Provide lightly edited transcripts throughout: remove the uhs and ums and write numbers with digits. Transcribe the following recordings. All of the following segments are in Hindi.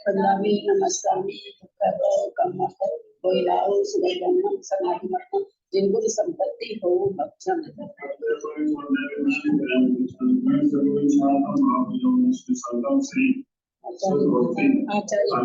पदामी नमस्कामी जिनको संपत्ति हो भक्षण आचार्य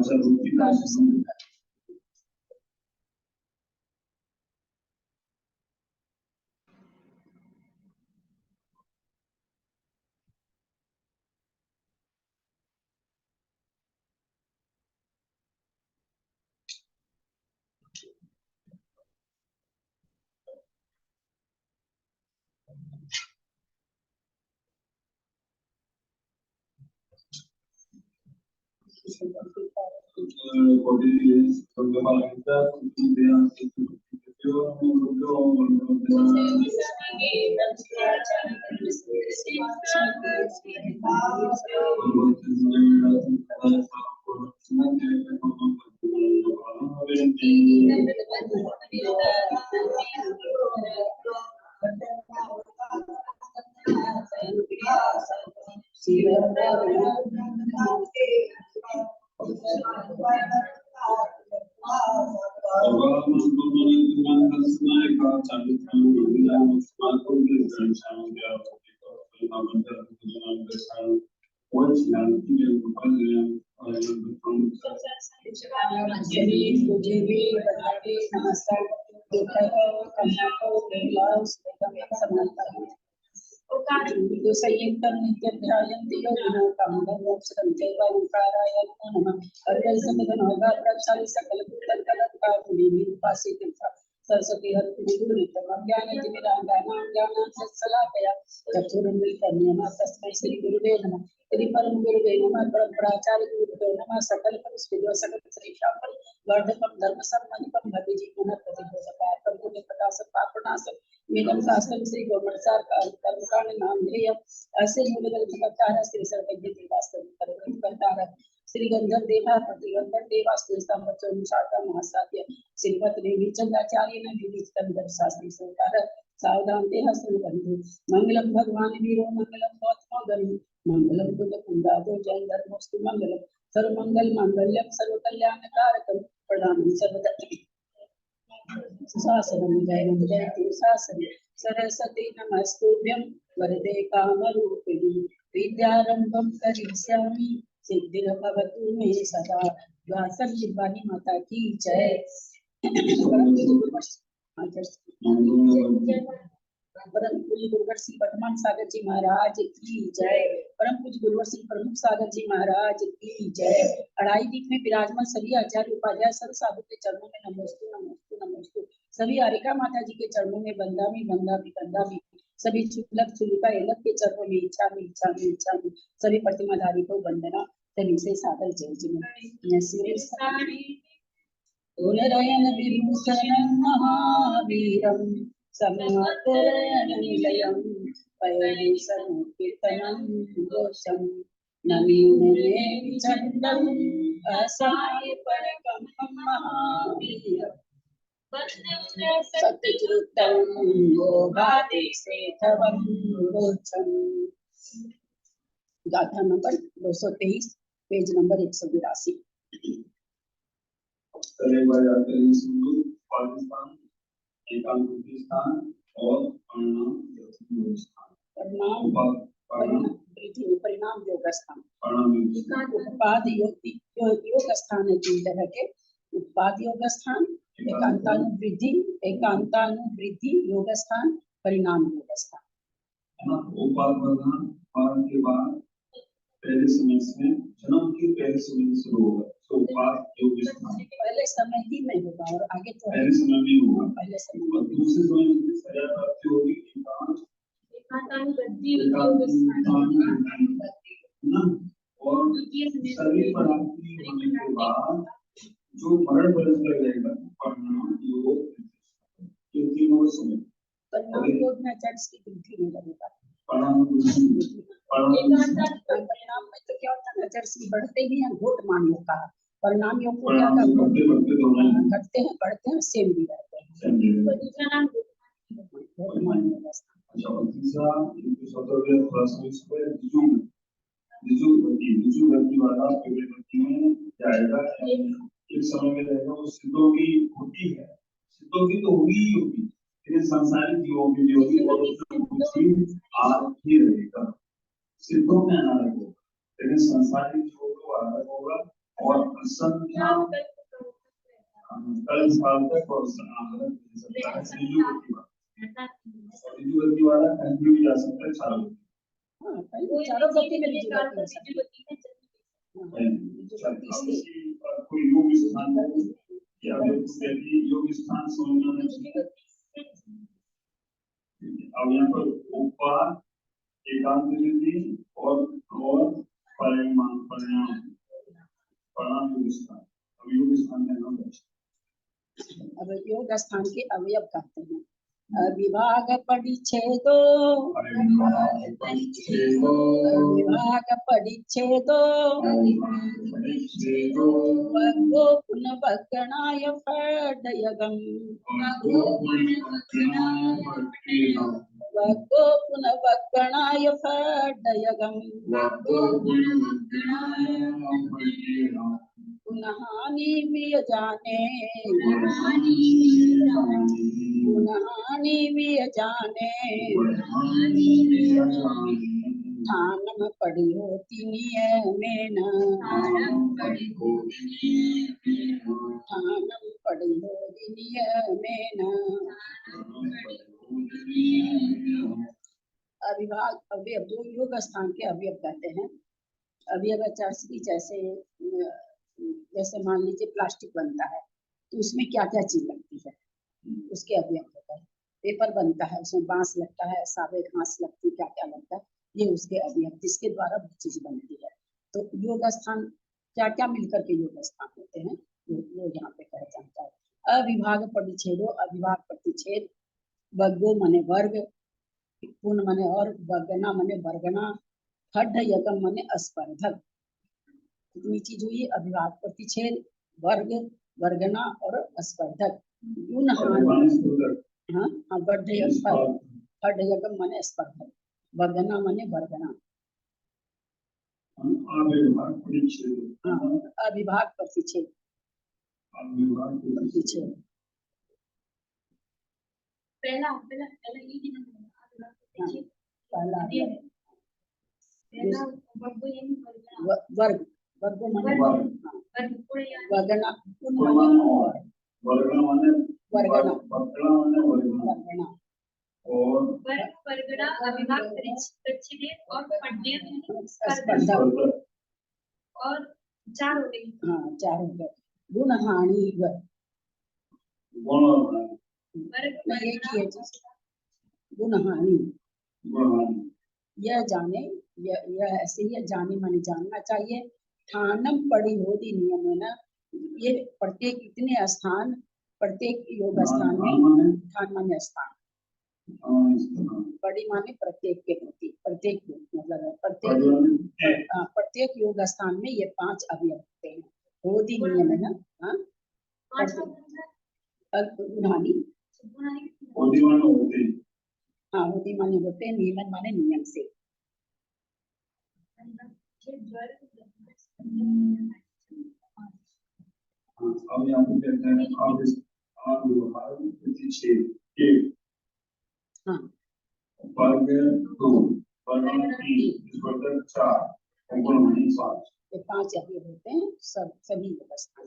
सरस्वती श्री गुरुदेव नमः श्री परम गुरुदेव नमः परम प्राचार्य गुरुदेव नमः सकल सकल श्री शाम वर्धकम धर्म सम्मानिकम भक्ति जीवन प्रतिबोधकार्तम पुण्य प्रकाशक पापनाशक वेदम शास्त्रम श्री गोमणसार कर्मकांड नाम ध्येय ऐसे मूलगल करता है श्री सर्वज्ञ देवास्तव करता है श्री गंधर देवा प्रतिगंधर देवास्तव स्तंभचो मुसाता महासाध्य श्रीमत देवी चंद्राचार्य ने विधि कंदर शास्त्री सरकार सावधान देह सुबंधु मंगलम भगवान वीरो मंगलम गौतम गणि मंगलम कुल कुंडादो जय धर्मस्तु मंगलम सर्व मंगल मांगल्यम सर्व कल्याण कारकम प्रणाम सर्वदा शासनम जय शासन सरस्वती नमस्तुभ्यं वरदे कामरूपिणी विद्यारंभं करिष्यामि सिद्धिर्भवतु मे सदा व्यासं शिवानी माता की जय। परम पूज्य गुरुवर श्री वर्तमान सागर जी महाराज की जय। परम पूज्य गुरुवर श्री प्रमुख सागर जी महाराज की जय। अढ़ाई दीप में विराजमान सभी आचार्य उपाध्याय सर्व साधु के चरणों में नमोस्तु नमोस्तु नमोस्तु। सभी आरिका माता जी के चरणों में बंदा भी सभी चुलक चुलिका एलक के चरणों में इच्छा में सभी प्रतिमाधारी को वंदना सभी से सादर जय जय। गुणरयन विभूषणं महावीरं समनातरयन निलयं पयनिसमुत्कीर्तनं घोषं नमिने विचण्डं असाय परकं महावीरं सत्यजुतं योगादेशेथवं घोषम्। गाथा नंबर 223 पेज नंबर 182। पाकिस्तान एकांकिस्तान और परिणाम योग स्थान उत्पाद योग स्थान के उत्पाद योग स्थान एकांतानुवृद्धि योग स्थान परिणाम योग स्थान। उपाद के बाद पहले समय से जन्म के पहले समय में शुरू होगा, तो उपवास योग स्थान पहले समय ही में होगा और आगे तो पहले समय में होगा। पहले समय और दूसरे समय में सजा प्राप्ति होगी ना, और शरीर प्राप्ति होने के बाद जो मरण पर्यंत लग जाएगा परिणाम योग, ये तीनों समय परिणाम योग में चर्च की वृद्धि नहीं लगेगा। परिणाम में तो क्या होता है, चर्च की बढ़ते ही हैं घोट मान योग का, परिणाम योग को क्या बढ़ते घटते हैं बढ़ते हैं सेम भी रहते हैं। दूसरा नाम घोट मान योग। अच्छा, और तीसरा विजु गति वाला गति में जाएगा, एक समय में रहेगा। वो सिद्धों की होती है, सिद्धों की तो होगी ही होगी, लेकिन सांसारिक जीवों की भी होगी और अलग ही रहेगा। सिद्धों में अलग होगा, लेकिन सांसारिक जीवों को अलग होगा और असंख्य कल साल तक और वाला कहीं भी जा सकता है। चारों गति में भी कोई योग स्थान या योग स्थान समझना नहीं चाहिए। अब यहाँ पर उपवास, एकांत विधि और परिणाम योग स्थान। अब योग स्थान में नाम अब योग स्थान के अवयव कहते हैं। विभाग परिच्छेदो, विभाग परिच्छेदो वर्गो पुनर्वगणाय फडयगम, वर्गो पुनर्वगणाय फडयगम, पुनहानि वियजाने, पुनहानि वियजाने, ठानम पड़ी होती नियमेन, ठानम पड़ी होती नियमेन। अविभाग अवयव जो योग स्थान के अवयव कहते हैं। अवयव जैसे मान लीजिए प्लास्टिक बनता है तो उसमें क्या क्या चीज लगती है, उसके अवयव होता है। पेपर बनता है, उसमें बांस लगता है, सावे घास लगती है, क्या क्या लगता है, ये उसके अवयव जिसके द्वारा वो चीज बनती है। तो योग स्थान क्या क्या मिलकर के योग स्थान होते हैं, वो यहाँ पे कहा जाता है। अविभाग परिच्छेदो, अविभाग प्रतिच्छेद, वर्गो मने वर्ग, पुन मने और, वर्गना मने वर्गना, खड्ड यगम मने अस्पर्धक। कितनी चीज हुई, अविभाग प्रतिच्छेद, वर्ग, वर्गना और अस्पर्धक। हाँ, खड्ड यगम मने अस्पर्धक, वर्गना मने वर्गना। अविभाग प्रतिच्छेद, प्रतिच्छेद पहला वर्ग, वर्ग माने वर्गना, वर्गना और वर्गना अविभाग परिच्छेद और पढ़ने और चार हो गए। हाँ, चार हो गए। गुण हानि गुण हानि, यह जाने, यह ऐसे ही जाने माने जानना चाहिए। ठानम पड़ी होती नियम है ना, ये प्रत्येक इतने स्थान, प्रत्येक योग स्थान में, ठान माने स्थान, बड़ी माने प्रत्येक के प्रति, प्रत्येक मतलब प्रत्येक योग स्थान में ये 5 अवयव होते हैं। होती नियम है ना, गुणानी, हाँ होती माने होते हैं, नियमन माने नियम से। अब यहाँ पे कहते हैं वर्ग 2, वर्ग 3, 4, गुण 5, ये 5 अवयव होते हैं सभी व्यवस्था।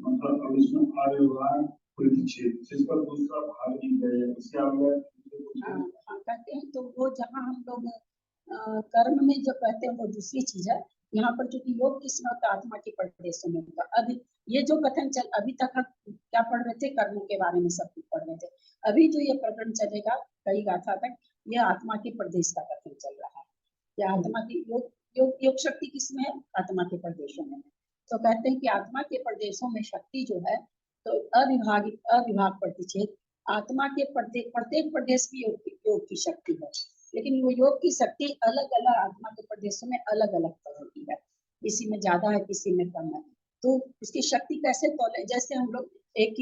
मतलब अब इसमें आर्यभाग प्रतिच्छेद, जिसका दूसरा भाग नहीं है, इसके अवयव कहते हैं तो वो जहाँ हम लोग कर्म में जो कहते हैं वो दूसरी चीज है। यहाँ पर चूंकि योग किसमें होता है, आत्मा के प्रदेशों में होता है। अभी ये जो कथन चल, अभी तक हम क्या पढ़ रहे थे, कर्मों के बारे में सब कुछ पढ़ रहे थे। अभी जो ये प्रकरण चलेगा कई गाथा तक, ये आत्मा के प्रदेश का कथन चल रहा है। या आत्मा की योग शक्ति किसमें है, आत्मा के प्रदेशों में। तो कहते हैं कि आत्मा के प्रदेशों में शक्ति जो है, तो अविभाग प्रतिच्छेद आत्मा के प्रत्येक प्रदेश की योग की शक्ति है। लेकिन वो योग की शक्ति अलग अलग आत्मा के प्रदेशों में अलग अलग तरह की है, किसी में ज्यादा है, किसी में कम है। तो उसकी शक्ति कैसे तोले, जैसे हम लोग 1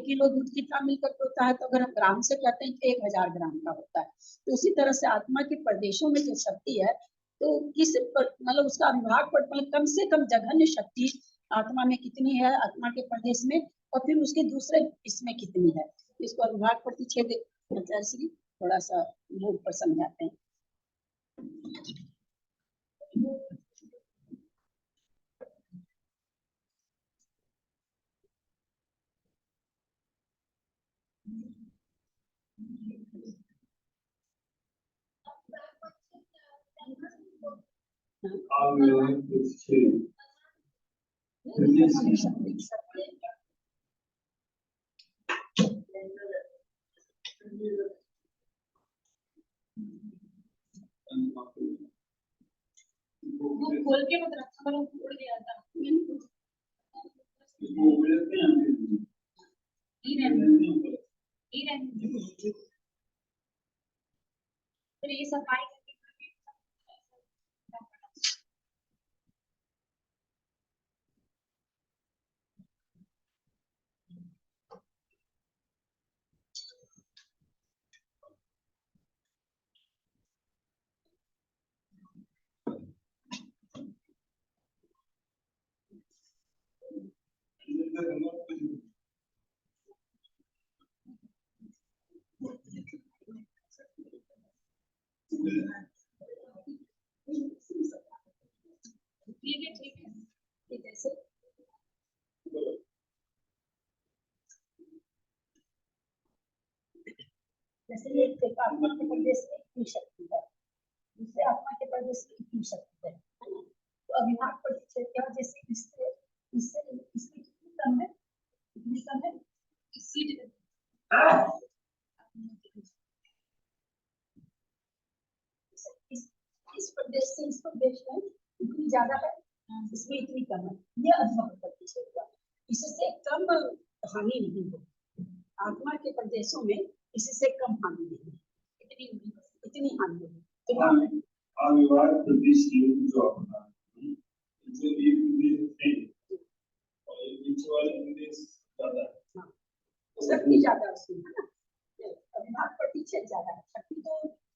किलो दूध कितना मिलकर होता है, तो अगर हम ग्राम से कहते हैं तो 1000 ग्राम का होता है। तो उसी तरह से आत्मा के प्रदेशों में जो शक्ति है, तो किस मतलब उसका विभाग पर मतलब कम से कम जघन्य शक्ति आत्मा में कितनी है, आत्मा के प्रदेश में, और फिर उसके दूसरे इसमें कितनी है, इसको विभाग प्रतिच्छेद थोड़ा सा मूड पर समझाते हैं। वो खोल के मत रखा करो, उड़ गया था। फिर ये सफाई ठीक है। जैसे ये आत्मा के प्रदेश में इतनी शक्ति है, दूसरे आत्मा के प्रदेश में इतनी शक्ति है ना। तो अविभाग प्रतिच्छेद क्या, जैसे इससे इससे इसकी कितनी कम है, कितनी कम है, इस प्रदेश से इस प्रदेश में इतनी ज्यादा है, इसमें इतनी कम है, ये अविभाग प्रतिच्छेद हुआ। इससे कम हानि नहीं हो, आत्मा के प्रदेशों में इससे कम हानि नहीं, इतनी हानि होगी। तो अविभाग प्रतिच्छेद जो अपना जो एक विदेश है और एक नीचे वाले विदेश ज्यादा है, शक्ति ज्यादा उसमें है ना, अविभाग प्रतिच्छेद ज्यादा है। शक्ति तो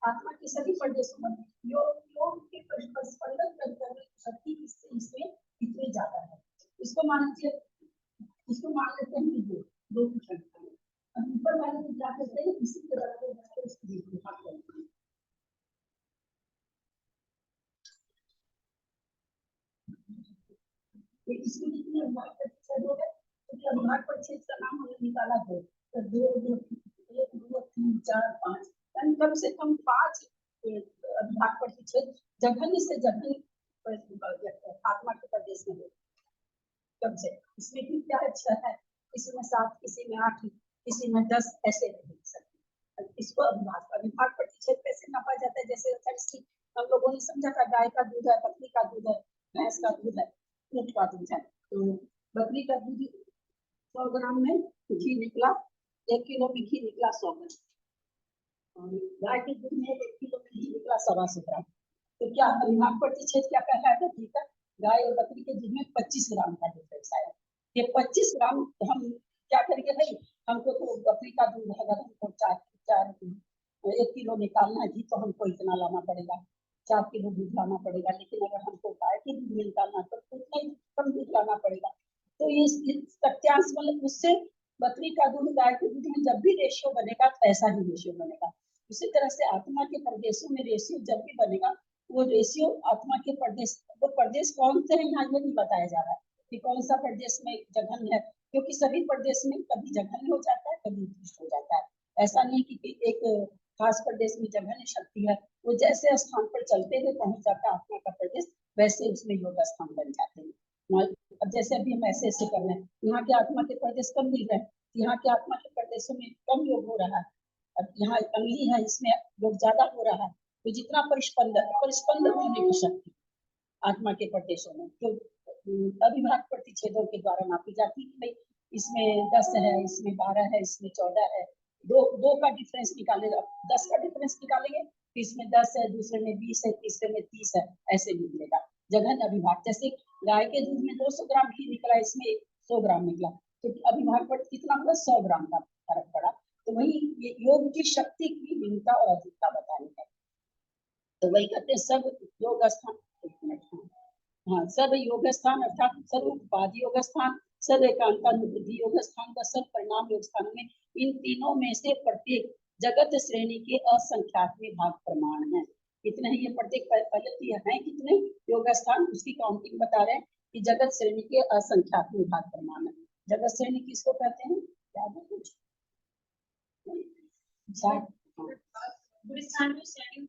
आत्मा के सभी प्रदेशों में योग के स्पंदन करने शक्ति इसमें इतनी ज्यादा है। इसको मान लेते हैं कि दो की संख्या है। अब ऊपर वाले को क्या कहते हैं, इसी तरह से इसकी विभाग करते हैं। इसमें कितने अविभाग प्रतिच्छेद हो गए, क्योंकि अविभाग प्रतिच्छेद का नाम हमने निकाला है, तो 2 2 1 2 3 4 5, यानी कम से कम 5 अविभाग प्रतिच्छेद जघन्य से जघन्य आत्मा के प्रदेश में हो, कम से। इसमें भी क्या अच्छा है, किसी में 7, किसी में 8, किसी में 10, ऐसे नहीं सकते। इसको अविभाग प्रतिच्छेद कैसे नापा जाता है, जैसे हम लोगों ने समझा था गाय का दूध है, बकरी का दूध है, भैंस का दूध है, ऊंट का दूध है। तो बकरी का दूध 100 ग्राम में घी निकला, 1 किलो में घी निकला 100 ग्राम, और गाय के दूध में 1 किलो में घी निकला 125 ग्राम। तो क्या अविभाग प्रतिच्छेद क्या कहलाएगा, ठीक है, गाय और बकरी के दूध में 25 ग्राम का डिफरेंस आया। ये 25 ग्राम हम क्या करेंगे भाई, हमको तो बकरी का दूध अगर हमको 1 किलो निकालना है घी, तो हमको इतना लाना पड़ेगा, 4 किलो दूध लाना पड़ेगा। लेकिन अगर हमको गाय के दूध में निकालना तो उतना ही कम दूध लाना पड़ेगा। तो ये सत्यांश मतलब उससे बकरी का दूध गाय के दूध में जब भी रेशियो बनेगा तो ऐसा ही रेशियो बनेगा। उसी तरह से आत्मा के प्रदेशों में रेशियो जब भी बनेगा, वो रेशियो आत्मा के प्रदेश, वो प्रदेश कौन से है यहाँ ये नहीं बताया जा रहा है कि कौन सा प्रदेश में जघन्य है, क्योंकि सभी प्रदेश में कभी जघन्य हो जाता है, कभी उत्कृष्ट हो जाता है। ऐसा नहीं कि एक खास प्रदेश में जघन्य शक्ति है, वो जैसे स्थान पर चलते हुए पहुंच जाता आत्मा का प्रदेश, वैसे उसमें योग स्थान बन जाते हैं। अब जैसे अभी हम ऐसे ऐसे कर रहे हैं, यहाँ के आत्मा के प्रदेश कम मिल रहे हैं, यहाँ के आत्मा के प्रदेशों में कम योग हो रहा है। अब यहाँ अंगली है, इसमें योग ज्यादा हो रहा है। तो जितना परिस्पंद होने की शक्ति आत्मा के प्रदेशों में जो अविभाग प्रतिच्छेदों के द्वारा नापी जाती है, भाई इसमें 10 है, इसमें 12 है, इसमें 14 है, दो का डिफरेंस निकालेगा, 10 का डिफरेंस निकालेंगे, इसमें 10 है, दूसरे में 20 है, तीसरे में 30 है, ऐसे निकलेगा जघन अविभाग। जैसे गाय के दूध में 200 ग्राम घी निकला, इसमें 100 ग्राम निकला, तो अविभाग पर कितना हुआ, 100 ग्राम का फर्क पड़ा। तो वही ये योग की शक्ति की भिन्नता और अधिकता बतानी है। तो वही कहते हैं सब योग स्थान, हाँ सब योग स्थान अर्थात सर्व उपाधि योग स्थान, सब एकांतानुबुद्धि योग स्थान का सब परिणाम योग स्थान में, इन तीनों में से प्रत्येक जगत श्रेणी के असंख्यात भाग प्रमाण है। कितने हैं ये प्रत्येक, पहले तो ये है कितने योग स्थान, उसकी काउंटिंग बता रहे हैं कि जगत श्रेणी के असंख्यात भाग प्रमाण है। जगत श्रेणी किसको कहते हैं, याद है कुछ? गुलिस्तान में श्रेणी,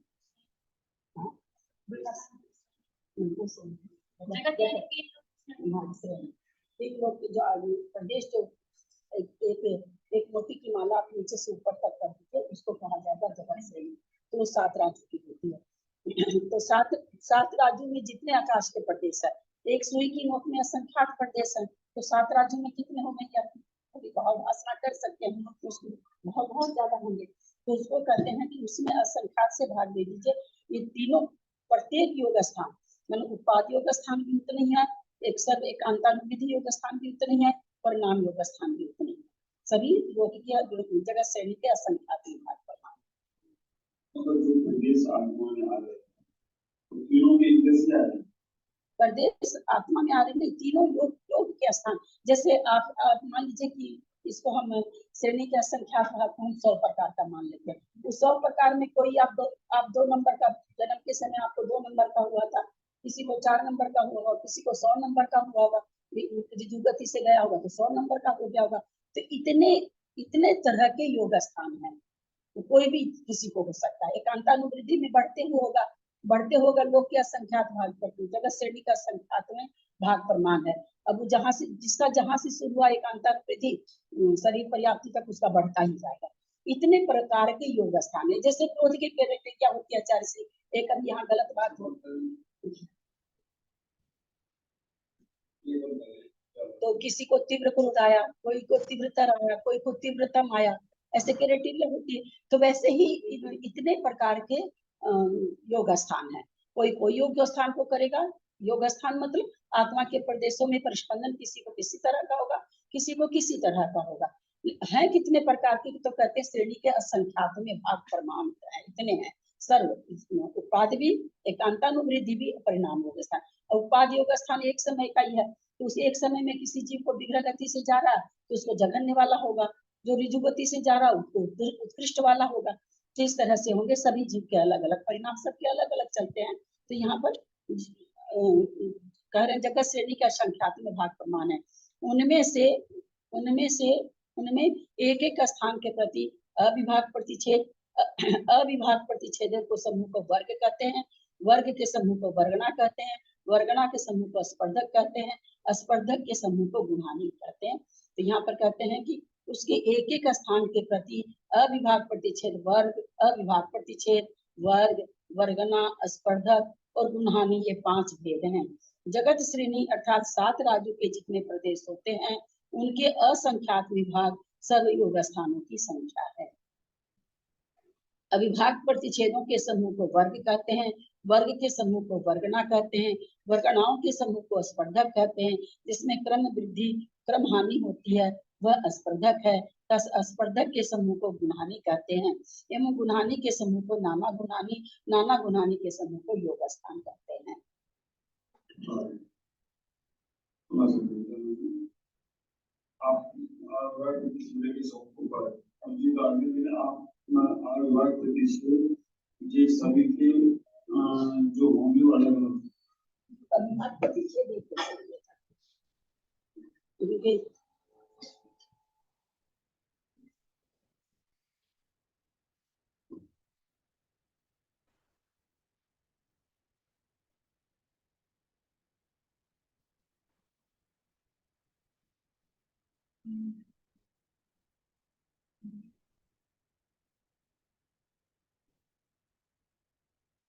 जगत यानी कि तीन लोग जो प्रदेश जो एक मोती की माला आप नीचे से ऊपर तक कर दीजिए, उसको कहा जाएगा जगत श्रेणी। तो 7 राज्यों की होती है। तो 7 राज्यों में जितने आकाश के प्रदेश है, एक सुई की नोक में असंख्यात प्रदेश है, तो 7 राज्यों में कितने हो गए, अभी बहुत आसना कर सकते हैं, उसमें बहुत ज्यादा होंगे। तो उसको कहते हैं कि उसमें असंख्यात से भाग दे दीजिए। ये तीनों प्रत्येक योग स्थान, मतलब उपाधि योग स्थान भी उतने ही है, एक सब एकांतानुविधि योग स्थान भी उतने ही है, परिणाम योग स्थान भी उतने ही, सभी योग की जगह श्रेणी के असंख्यात विभाग परिणाम। जो प्रदेश आत्मा में आ रहे हैं, तो तीनों में कैसे आ रहे हैं? प्रदेश आत्मा में आ रहे हैं तीनों योग के स्थान। जैसे आप मान लीजिए कि इसको हम श्रेणी के असंख्यात भाग को हम 100 प्रकार का मान लेते हैं। उस 100 प्रकार में कोई आप दो नंबर का, जन्म के समय आपको 2 नंबर का हुआ था, किसी को 4 नंबर का हुआ होगा, किसी को 100 नंबर का हुआ होगा, गति से गया होगा तो 100 नंबर का हो गया होगा। तो इतने तरह के योग स्थान है, तो कोई भी किसी को हो सकता है। एकांतानुवृद्धि में बढ़ते होगा लोग के असंख्यात भाग पर, जगत श्रेणी का संख्यात में भाग प्रमाण है। अब जहाँ से जिसका जहाँ से शुरू हुआ एकांतानुवृद्धि शरीर पर्याप्ति तक, उसका बढ़ता ही जाएगा। इतने प्रकार के योग स्थान है। जैसे क्रोध की पेरेंटिंग क्या होती है, आचार्य से एक अब यहाँ गलत बात हो, तो किसी को तीव्र क्रोध आया, कोई को तीव्रतर आया, कोई को तीव्रतम आया, ऐसे क्राइटेरिया होती है। तो वैसे ही इतने प्रकार के योग स्थान है। कोई योग स्थान को करेगा। योग स्थान मतलब आत्मा के प्रदेशों में परिस्पंदन किसी को किसी तरह का होगा, किसी को किसी तरह का होगा। है कितने प्रकार के, तो कहते हैं श्रेणी के असंख्यात में भाग प्रमाण है, इतने हैं। सर्व उपाधि भी, एकांतानुवृद्धि भी, परिणाम योग स्थान। उपाधि योग स्थान एक समय का ही है, तो उस एक समय में किसी जीव को विग्रह गति से जा रहा है तो उसको जघन्य वाला होगा, जो ऋजु गति से जा रहा है उसको उत्कृष्ट वाला होगा। तो इस तरह से होंगे, सभी जीव के अलग अलग परिणाम, सबके अलग अलग चलते हैं। तो यहाँ पर कह रहे हैं जगत श्रेणी के असंख्यात में भाग प्रमाण है। उनमें एक एक स्थान के प्रति अविभाग प्रतिच्छेद को समूह को वर्ग कहते हैं, वर्ग के समूह को वर्गना कहते हैं, वर्गना के समूह को स्पर्धक कहते हैं, स्पर्धक के समूह को गुणानी कहते हैं। तो यहाँ पर कहते हैं कि उसके एक एक स्थान के प्रति अविभाग प्रतिच्छेद वर्ग, अविभाग प्रतिच्छेद वर्ग, वर्गना, स्पर्धक और गुणहानि, ये 5 भेद हैं। जगत श्रेणी अर्थात 7 राज्यों के जितने प्रदेश होते हैं, उनके असंख्यात विभाग सब योग स्थानों की संख्या है। अविभाग प्रतिच्छेदों के समूह को वर्ग कहते हैं, वर्ग के समूह को वर्गना कहते हैं, वर्गनाओं के समूह को स्पर्धक कहते हैं। जिसमें क्रम वृद्धि क्रम हानि होती है वह स्पर्धक है। स्पर्धक के समूह को गुणहानि कहते हैं, एवं गुणहानि के समूह को नाना गुणहानि के समूह को योग स्थान कहते हैं। आप ये सभी के जो होंगे वाले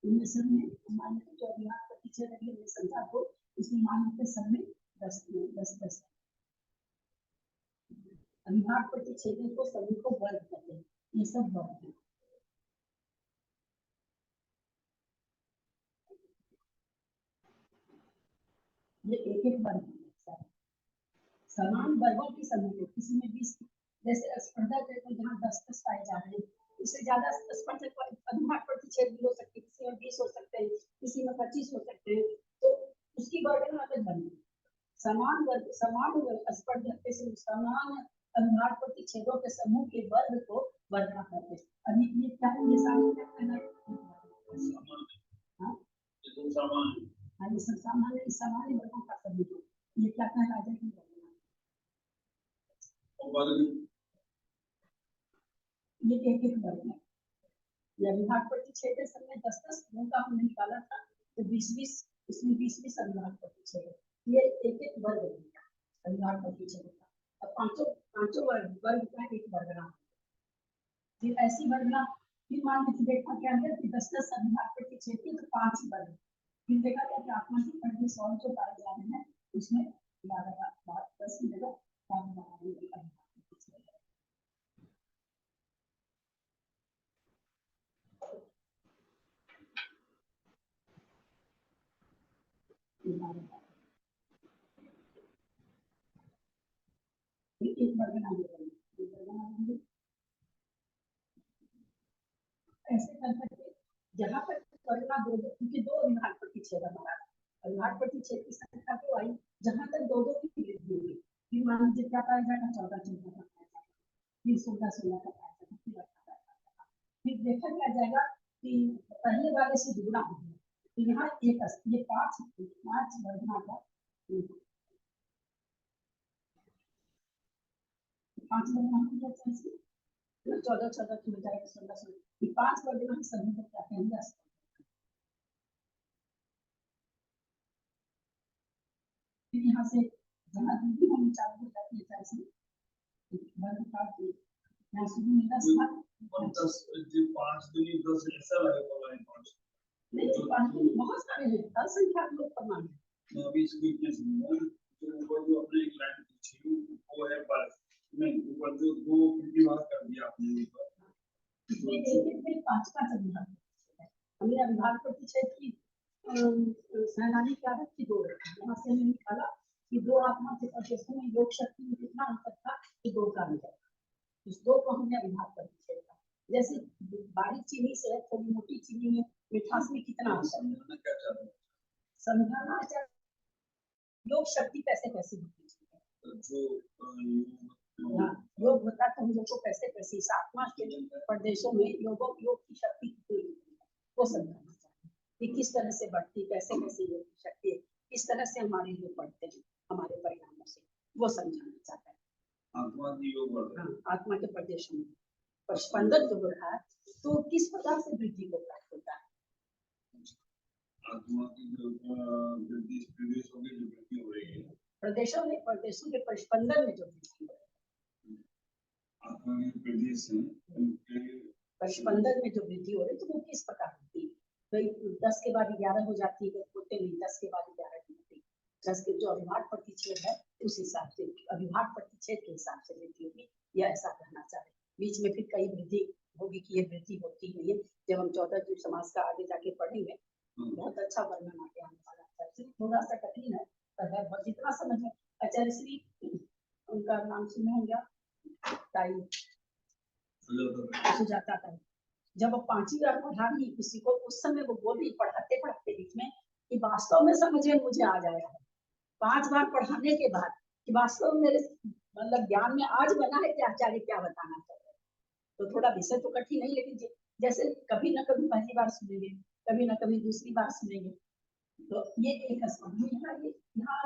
इनमें सब में मान्य जो अभिभावक प्रतिशत है ये संख्या को इसमें मान्य सब में 10 अभिभावक प्रतिच्छेदों को सभी को वर्ग कहते हैं। ये सब वर्ग है। ये एक वर्ग है। समान वर्गों की समूह को किसी में 20 जैसे स्पर्धा तो जहाँ 10 पाए जा रहे हैं, इससे ज्यादा स्पर्धक अभिभावक प्रतिच्छेद भी हो सकते हैं, किसी में 20 हो सकते हैं, किसी में 25 हो सकते हैं, तो उसकी वर्ग अलग बनी। समान स्पर्धक के समान अभिभावक प्रतिच्छेदों के समूह के वर्ग को वर्गना कहते हैं। अभी ये क्या है? ये सामान्य सामान्य वर्गों का समूह। ये क्या कहलाता है? ये एक वर्ग है। ये अभिभावक प्रतिच्छेद के समय 10 गुणों का हमने निकाला था, तो 20 इसमें 20 अभिभावक प्रतिच्छेद, ये एक वर्ग है अभिभावक प्रतिच्छेद का। अब पांचों वर्ग का एक वर्गना। फिर ऐसी वर्गना फिर मान लीजिए देखा क्या है कि 10 अभिभावक प्रतिच्छेद के तो 5 वर्ग। फिर देखा क्या कि आत्मा की पढ़ने सॉल्व जो पाए जा रहे हैं उसमें 10 की जगह 5 एक वर्गना ऐसे कर सकते जहाँ पर वर्गना क्योंकि 2 अभिभावक प्रतिच्छेद हमारा अभिभावक प्रतिच्छेद की संख्या तो आई जहाँ तक 2 की वृद्धि हुई। फिर मान लीजिए क्या पाया जाएगा? 14 का पाया जाएगा, फिर 16 का पाया जाएगा, फिर देखा क्या जाएगा कि पहले वाले से दुगना हो गया। तो यहाँ ये 5 वर्गना का 5 वर्गना हो जाए 14 की बजाय 16 ये 5 वर्गना के समूह को क्या कहेंगे? फिर यहाँ से जहाँ दूरी हम चालू हो जाती है जैसे वर्ग का यहाँ शुरू में 10 था 5 दूनी 10 ऐसा लगेगा 5 नहीं बहुत सारे हैं असंख्य लोग प्रमाण है। अभी इसको इतने जो ऊपर जो अपने एक लाइन खींची वो है बस नहीं ऊपर जो 2 प्रतिभाग कर दिया आपने ऊपर इसमें एक में 5 अभिभाग हमने अभिभाग प्रतिच्छेद की सहनाली क्या है कि 2 यहाँ से हमने निकाला कि 2 आत्मा के प्रदेशों में योग शक्ति में कितना अंतर था कि 2 का अंतर। उस 2 को हमने अभिभाग प्रतिच्छेद का जैसे बारीक चीनी से थोड़ी मोटी चीनी में मिठास में कितना अंतर समझाना चाहिए। योग शक्ति कैसे होती है जो योग होता है तो हम लोग को कैसे इस आत्मा के प्रदेशों में योग की शक्ति कितनी वो समझाना चाहिए कि किस तरह से बढ़ती कैसे योग की शक्ति किस तरह से हमारे योग बढ़ते हैं हमारे परिणामों से वो समझाना चाहता है। आत्मा के प्रदेशों में स्पंदन जो हो रहा है तो किस प्रकार से वृद्धि को प्राप्त होता है? आत्मा की जो वृद्धि प्रदेशों की जो वृद्धि हो रही है प्रदेशों के परिस्पंदन में जो वृद्धि हो रही है आत्मा के प्रदेश परिस्पंदन में जो वृद्धि हो रही है तो वो किस प्रकार होती है? भाई 10 के बाद 11 हो जाती है होते नहीं 10 के बाद 11 की होती 10 के जो अभिभाग प्रतिच्छेद है उस हिसाब से अभिभाग प्रतिच्छेद के हिसाब से वृद्धि होगी या ऐसा कहना चाहिए। बीच में फिर कई वृद्धि होगी कि ये वृद्धि होती नहीं है। जब हम 14 जीव समाज का आगे जाके पढ़ेंगे बहुत अच्छा वर्णन आगे आने वाला है। थोड़ा सा कठिन है पर जितना समझ में आचार्य श्री उनका नाम सुना होगा ताई सुजाता ताई जब वो 5वीं बार पढ़ा रही किसी को उस समय वो बोली पढ़ाते पढ़ाते बीच में कि वास्तव में समझ में मुझे आ जाएगा 5 बार पढ़ाने के बाद कि वास्तव में मेरे मतलब ज्ञान में आज बना है कि आचार्य क्या बताना चाहते हैं। तो थोड़ा विषय तो कठिन नहीं लेकिन जैसे कभी ना कभी पहली बार सुनेंगे कभी ना कभी दूसरी बार सुनेंगे तो ये एक यहाँ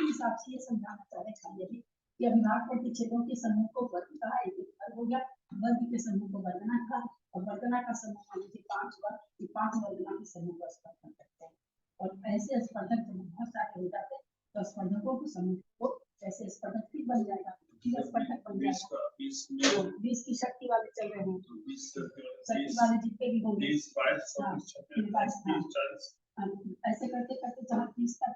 हिसाब से ये समझाना चाह रहे हैं कि अभिभाग प्रतिच्छेदों के समूह को वर्ग कहा एक वर्ग हो गया वर्ग के समूह को वर्गना कहा और वर्गना का समूह मान लीजिए 5 वर्ग 5 वर्गना के समूह को स्पर्धक करते हैं और ऐसे स्पर्धक जब बहुत सारे हो जाते हैं तो स्पर्धकों के समूह को ऐसे स्पर्धक भी बन जाएगा स्पर्धक बन जाएगा। 20 में 20 की शक्ति वाले चल रहे हैं, 20 शक्ति वाले जितने भी होंगे 20 22 हाँ, 24 22 हाँ। 40 ऐसे करते करते जहाँ 30 तक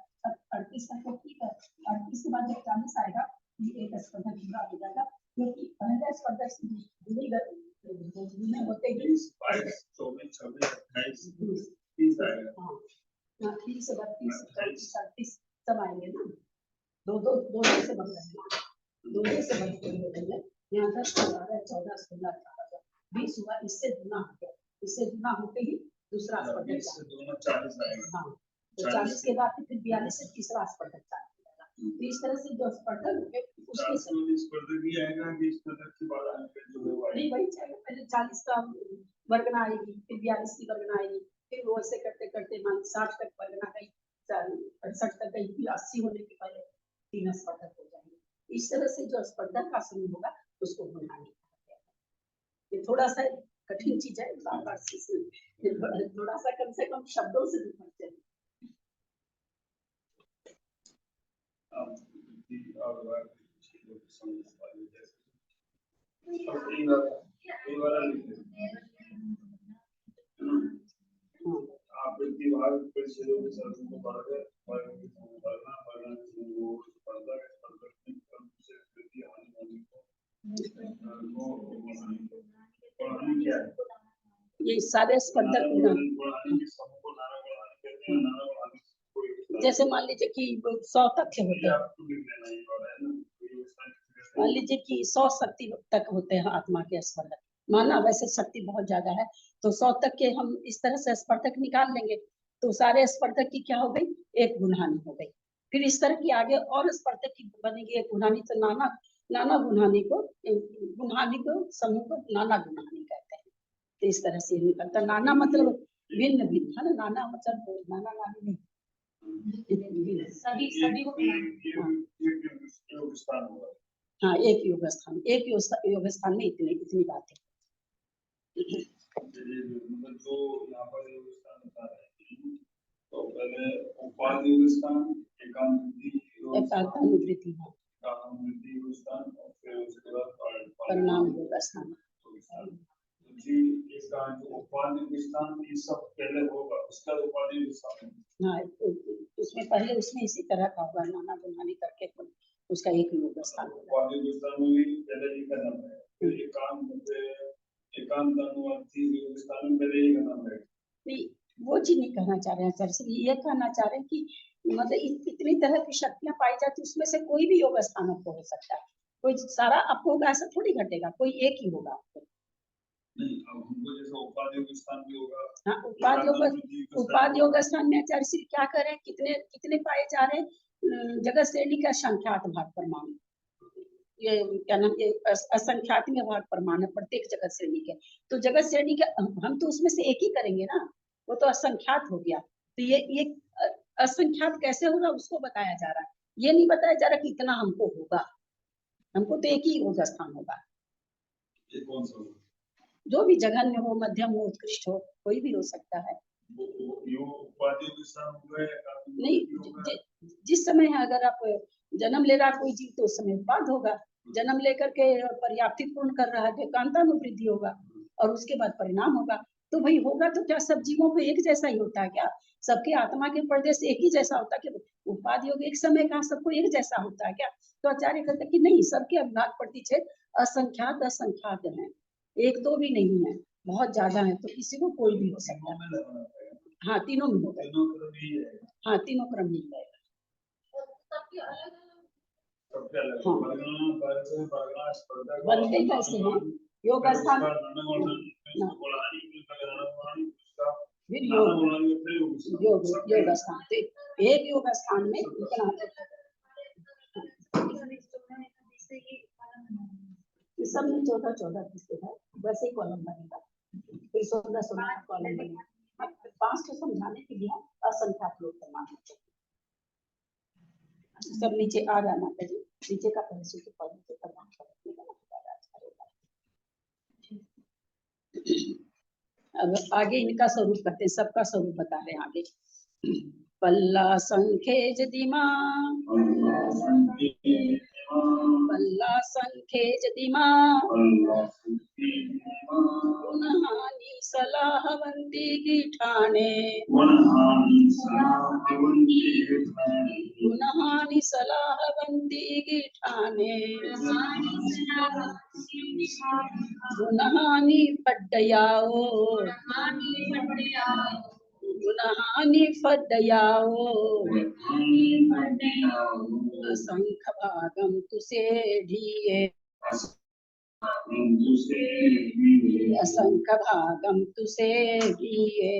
38 तक तो ठीक है, 38 के बाद जब 40 आएगा ये एक स्पर्धक पूरा हो जाएगा, क्योंकि पहले स्पर्धक से जुड़े होते ही 20 22 24 26 28 30 आएगा। हाँ 30 32 34 38 सब आएंगे ना, दो से बन रहे हैं, दो से बन रहे हैं। यहाँ 10 12 14 16 18 20 हुआ, इससे गुना हो गया, इससे गुना होते ही दूसरा स्पर्धक 20 से दोनों 40 आएगा। हाँ, तो 40 के बाद फिर 42 से तीसरा स्पर्धक चालू हो जाएगा। तो इस तरह से जो स्पर्धक होंगे उसके 40 स्पर्धक भी आएगा, 20 स्पर्धक के बाद आएगा जो है वो नहीं वही चाहिए, पहले 40 का वर्गना आएगी, फिर 42 की वर्गना आएगी, फिर वो ऐसे करते करते मान 60 तक वर्गना गई, 68 तक गई, फिर 80 होने के पहले 3 स्पर्धक हो जाएंगे। इस तरह से जो स्पर्धक का समूह होगा उसको गुणहानी कहा जाता है। ये थोड़ा सा कठिन चीज है, बार बार थोड़ा सा कम से कम शब्दों से निपटते हैं। आप प्रतिभाग परिषदों के साथ को बढ़कर बढ़ना वो स्पर्धा से प्रति हानि को क्या है? ये सारे स्पर्धक जैसे मान लीजिए कि 100 तक होते हैं, मान लीजिए कि 100 शक्ति तक होते हैं आत्मा के स्पर्धक, माना वैसे शक्ति बहुत ज्यादा है तो 100 तक के हम इस तरह से स्पर्धक निकाल लेंगे, तो सारे स्पर्धक की क्या हो गई, एक गुणहानी हो गई। फिर इस तरह की आगे और स्पर्धक की बनेगी एक गुणहानी, तो नाना गुणहानी को समूह को नाना गुणहानी कहते हैं। तो इस तरह से निकलता, नाना मतलब भिन्न भिन्न है ना, नाना मतलब नाना नानी नहीं, सभी को हाँ एक योग स्थान में इतनी बात है। जो यहाँ पर योग स्थान बता रहे हैं, तो पहले उपाधि योग स्थान, एकांति योग स्थान और फिर उसके बाद परिणाम योग स्थान। जी उपाधि योग स्थान ये सब पहले होगा, उसका उपाधि योग स्थान हाँ उसमें पहले उसमें इसी तरह का होगा, नाना गुणहानी करके उसका एक योग स्थान होगा। उपाधि योग स्थान में भी पहले ही करना पड़ेगा, फिर एकांत अनुवर्ती योग स्थान में पहले ही करना पड़ेगा। नहीं वो चीज नहीं कहना चाह रहे हैं सर, सिर्फ ये कहना चाह रहे हैं कि मतलब इतनी तरह की शक्तियां पाई जाती, उसमें से कोई भी योग स्थान आपको हो सकता है, कोई सारा आपको होगा ऐसा थोड़ी घटेगा, कोई एक ही होगा आपको। नहीं अब हमको जैसे उपाधि योग स्थान भी होगा। हाँ उपाधि योग स्थान में आचार्य श्री क्या करें, कितने पाए जा रहे हैं, जगत श्रेणी का संख्यात भाग प्रमाण, ये क्या नाम, ये असंख्यात में भाग प्रमाण है प्रत्येक जगत श्रेणी के, तो जगत श्रेणी के हम तो उसमें से एक ही करेंगे ना, वो तो असंख्यात हो गया, तो ये असंख्यात कैसे होगा उसको बताया जा रहा है, ये नहीं बताया जा रहा कि इतना हमको होगा, हमको तो एक ही योग स्थान होगा। ये कौन सा होगा? जो भी जघन्य हो, मध्यम हो, उत्कृष्ट हो, कोई भी हो सकता है। नहीं जिस समय है, अगर आप जन्म ले रहा कोई जीव तो उस समय उत्पाद होगा, जन्म लेकर के पर्याप्ति पूर्ण कर रहा है तो कांतानुवृद्धि होगा, और उसके बाद परिणाम होगा। तो भाई होगा तो क्या सब जीवों को एक जैसा ही होता है क्या, सबके आत्मा के प्रदेश एक ही जैसा होता है क्या, उत्पाद योग एक समय का सबको एक जैसा होता है क्या? तो आचार्य कहते कि नहीं, सबके अविभाग प्रतिच्छेद असंख्यात है, एक दो भी नहीं है, बहुत ज्यादा है, तो किसी को कोई भी हो सकता है। हाँ तीनों में होगा, हाँ तीनों क्रम ही रहेगा। बनते कैसे हैं योग स्थान, फिर योग स्थान, एक योग स्थान में इतना सब में 14 किसके है, वैसे ही कॉलम बनेगा, फिर 16 कॉलम बनेगा। 5 को समझाने के लिए असंख्यात लोग प्रमाण सब नीचे आ जाना चाहिए, नीचे का पहले सूत्र पढ़ने प्रमाण अब आगे इनका स्वरूप करते हैं, सबका स्वरूप बता रहे हैं आगे। पल्ला संख्य दिमा पल्ला संखे जदिमा गुणहानि सलाहवंती की ठाणे गुणहानि सलाहवंती की ठाणे गुणहानि पड्डयाओ गुणहानि फड्डयाओ असंख्य भागम तुसे ढिये असंख्य भागम तुसे ढिये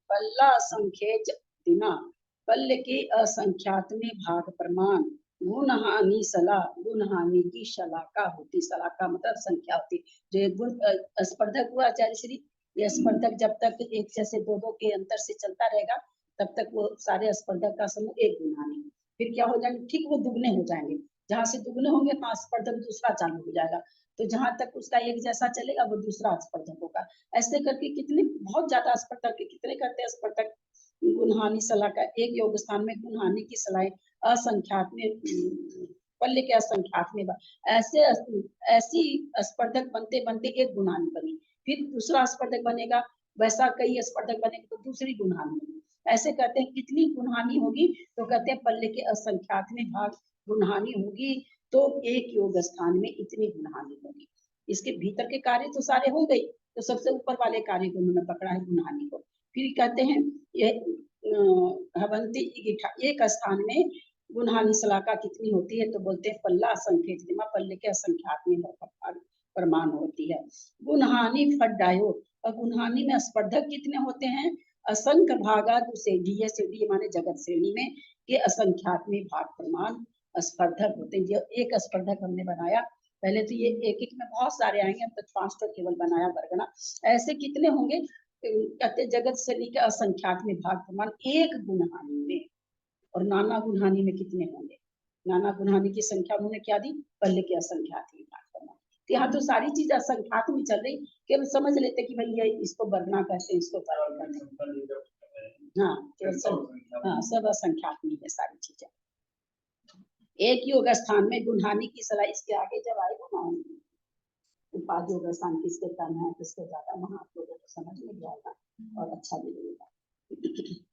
पल्ला संख्य दिमा पल्ल की असंख्यातने भाग प्रमाण गुणहानि सला गुणहानि की शलाका होती शलाका मतलब संख्या होती जो एक गुण स्पर्धक हुआ आचार्य श्री ये स्पर्धक जब तक एक से दो दो के अंतर से चलता रहेगा तब तक वो सारे स्पर्धक का समूह एक गुणहानि फिर क्या हो जाएंगे ठीक वो दुगने हो जाएंगे जहाँ से दुगने होंगे वहाँ स्पर्धक दूसरा चालू हो जाएगा तो जहां तक उसका एक जैसा चलेगा वो दूसरा स्पर्धक होगा ऐसे करके कितने बहुत ज्यादा स्पर्धक कितने करते हैं स्पर्धक गुणहानि सलाह का एक योग स्थान में गुणहानि की सलाह असंख्यात में पल्ले के असंख्यात में ऐसे ऐसी स्पर्धक बनते बनते एक गुणहानि बनी फिर दूसरा स्पर्धक बनेगा वैसा कई स्पर्धक बनेगा तो दूसरी गुणहानि बनी ऐसे कहते हैं कितनी गुणहानि होगी तो कहते हैं पल्ले के असंख्यात में भाग गुणहानि होगी तो एक योग स्थान में इतनी गुणहानि होगी इसके भीतर के कार्य तो सारे हो गए तो सबसे ऊपर वाले कार्य को उन्होंने पकड़ा है गुणहानि को फिर कहते हैं ये हवंती एक स्थान में गुणहानि सलाका कितनी होती है तो बोलते हैं पल्ला असंख्य पल्ले के असंख्यात में प्रमाण होती है गुणहानि फड्डायो और गुणहानि में स्पर्धक कितने होते हैं असंख्य भागा से डी माने जगत श्रेणी में के असंख्यात में भाग प्रमाण स्पर्धक होते हैं जो एक स्पर्धक हमने बनाया पहले तो ये एक एक में बहुत सारे आएंगे अब तक 5 तो केवल बनाया वर्गना ऐसे कितने होंगे कहते जगत श्रेणी के असंख्यात में भाग प्रमाण एक गुणहानि में और नाना गुणहानि में कितने होंगे नाना गुणहानि की संख्या उन्होंने क्या दी पल्ले के असंख्यात में भाग प्रमाण यहाँ तो सारी चीज असंख्यात में चल रही केवल समझ लेते कि भाई ये इसको वर्गना कहते हैं इसको वर्ग कहते हैं हाँ हाँ सब असंख्यात में है सारी चीजें एक योग स्थान में गुणहानि की सलाह इसके आगे जब आएगा ना उपाधि योग स्थान किसके कम है किसके ज्यादा वहां आप लोगों को समझ में जाएगा और अच्छा भी लगेगा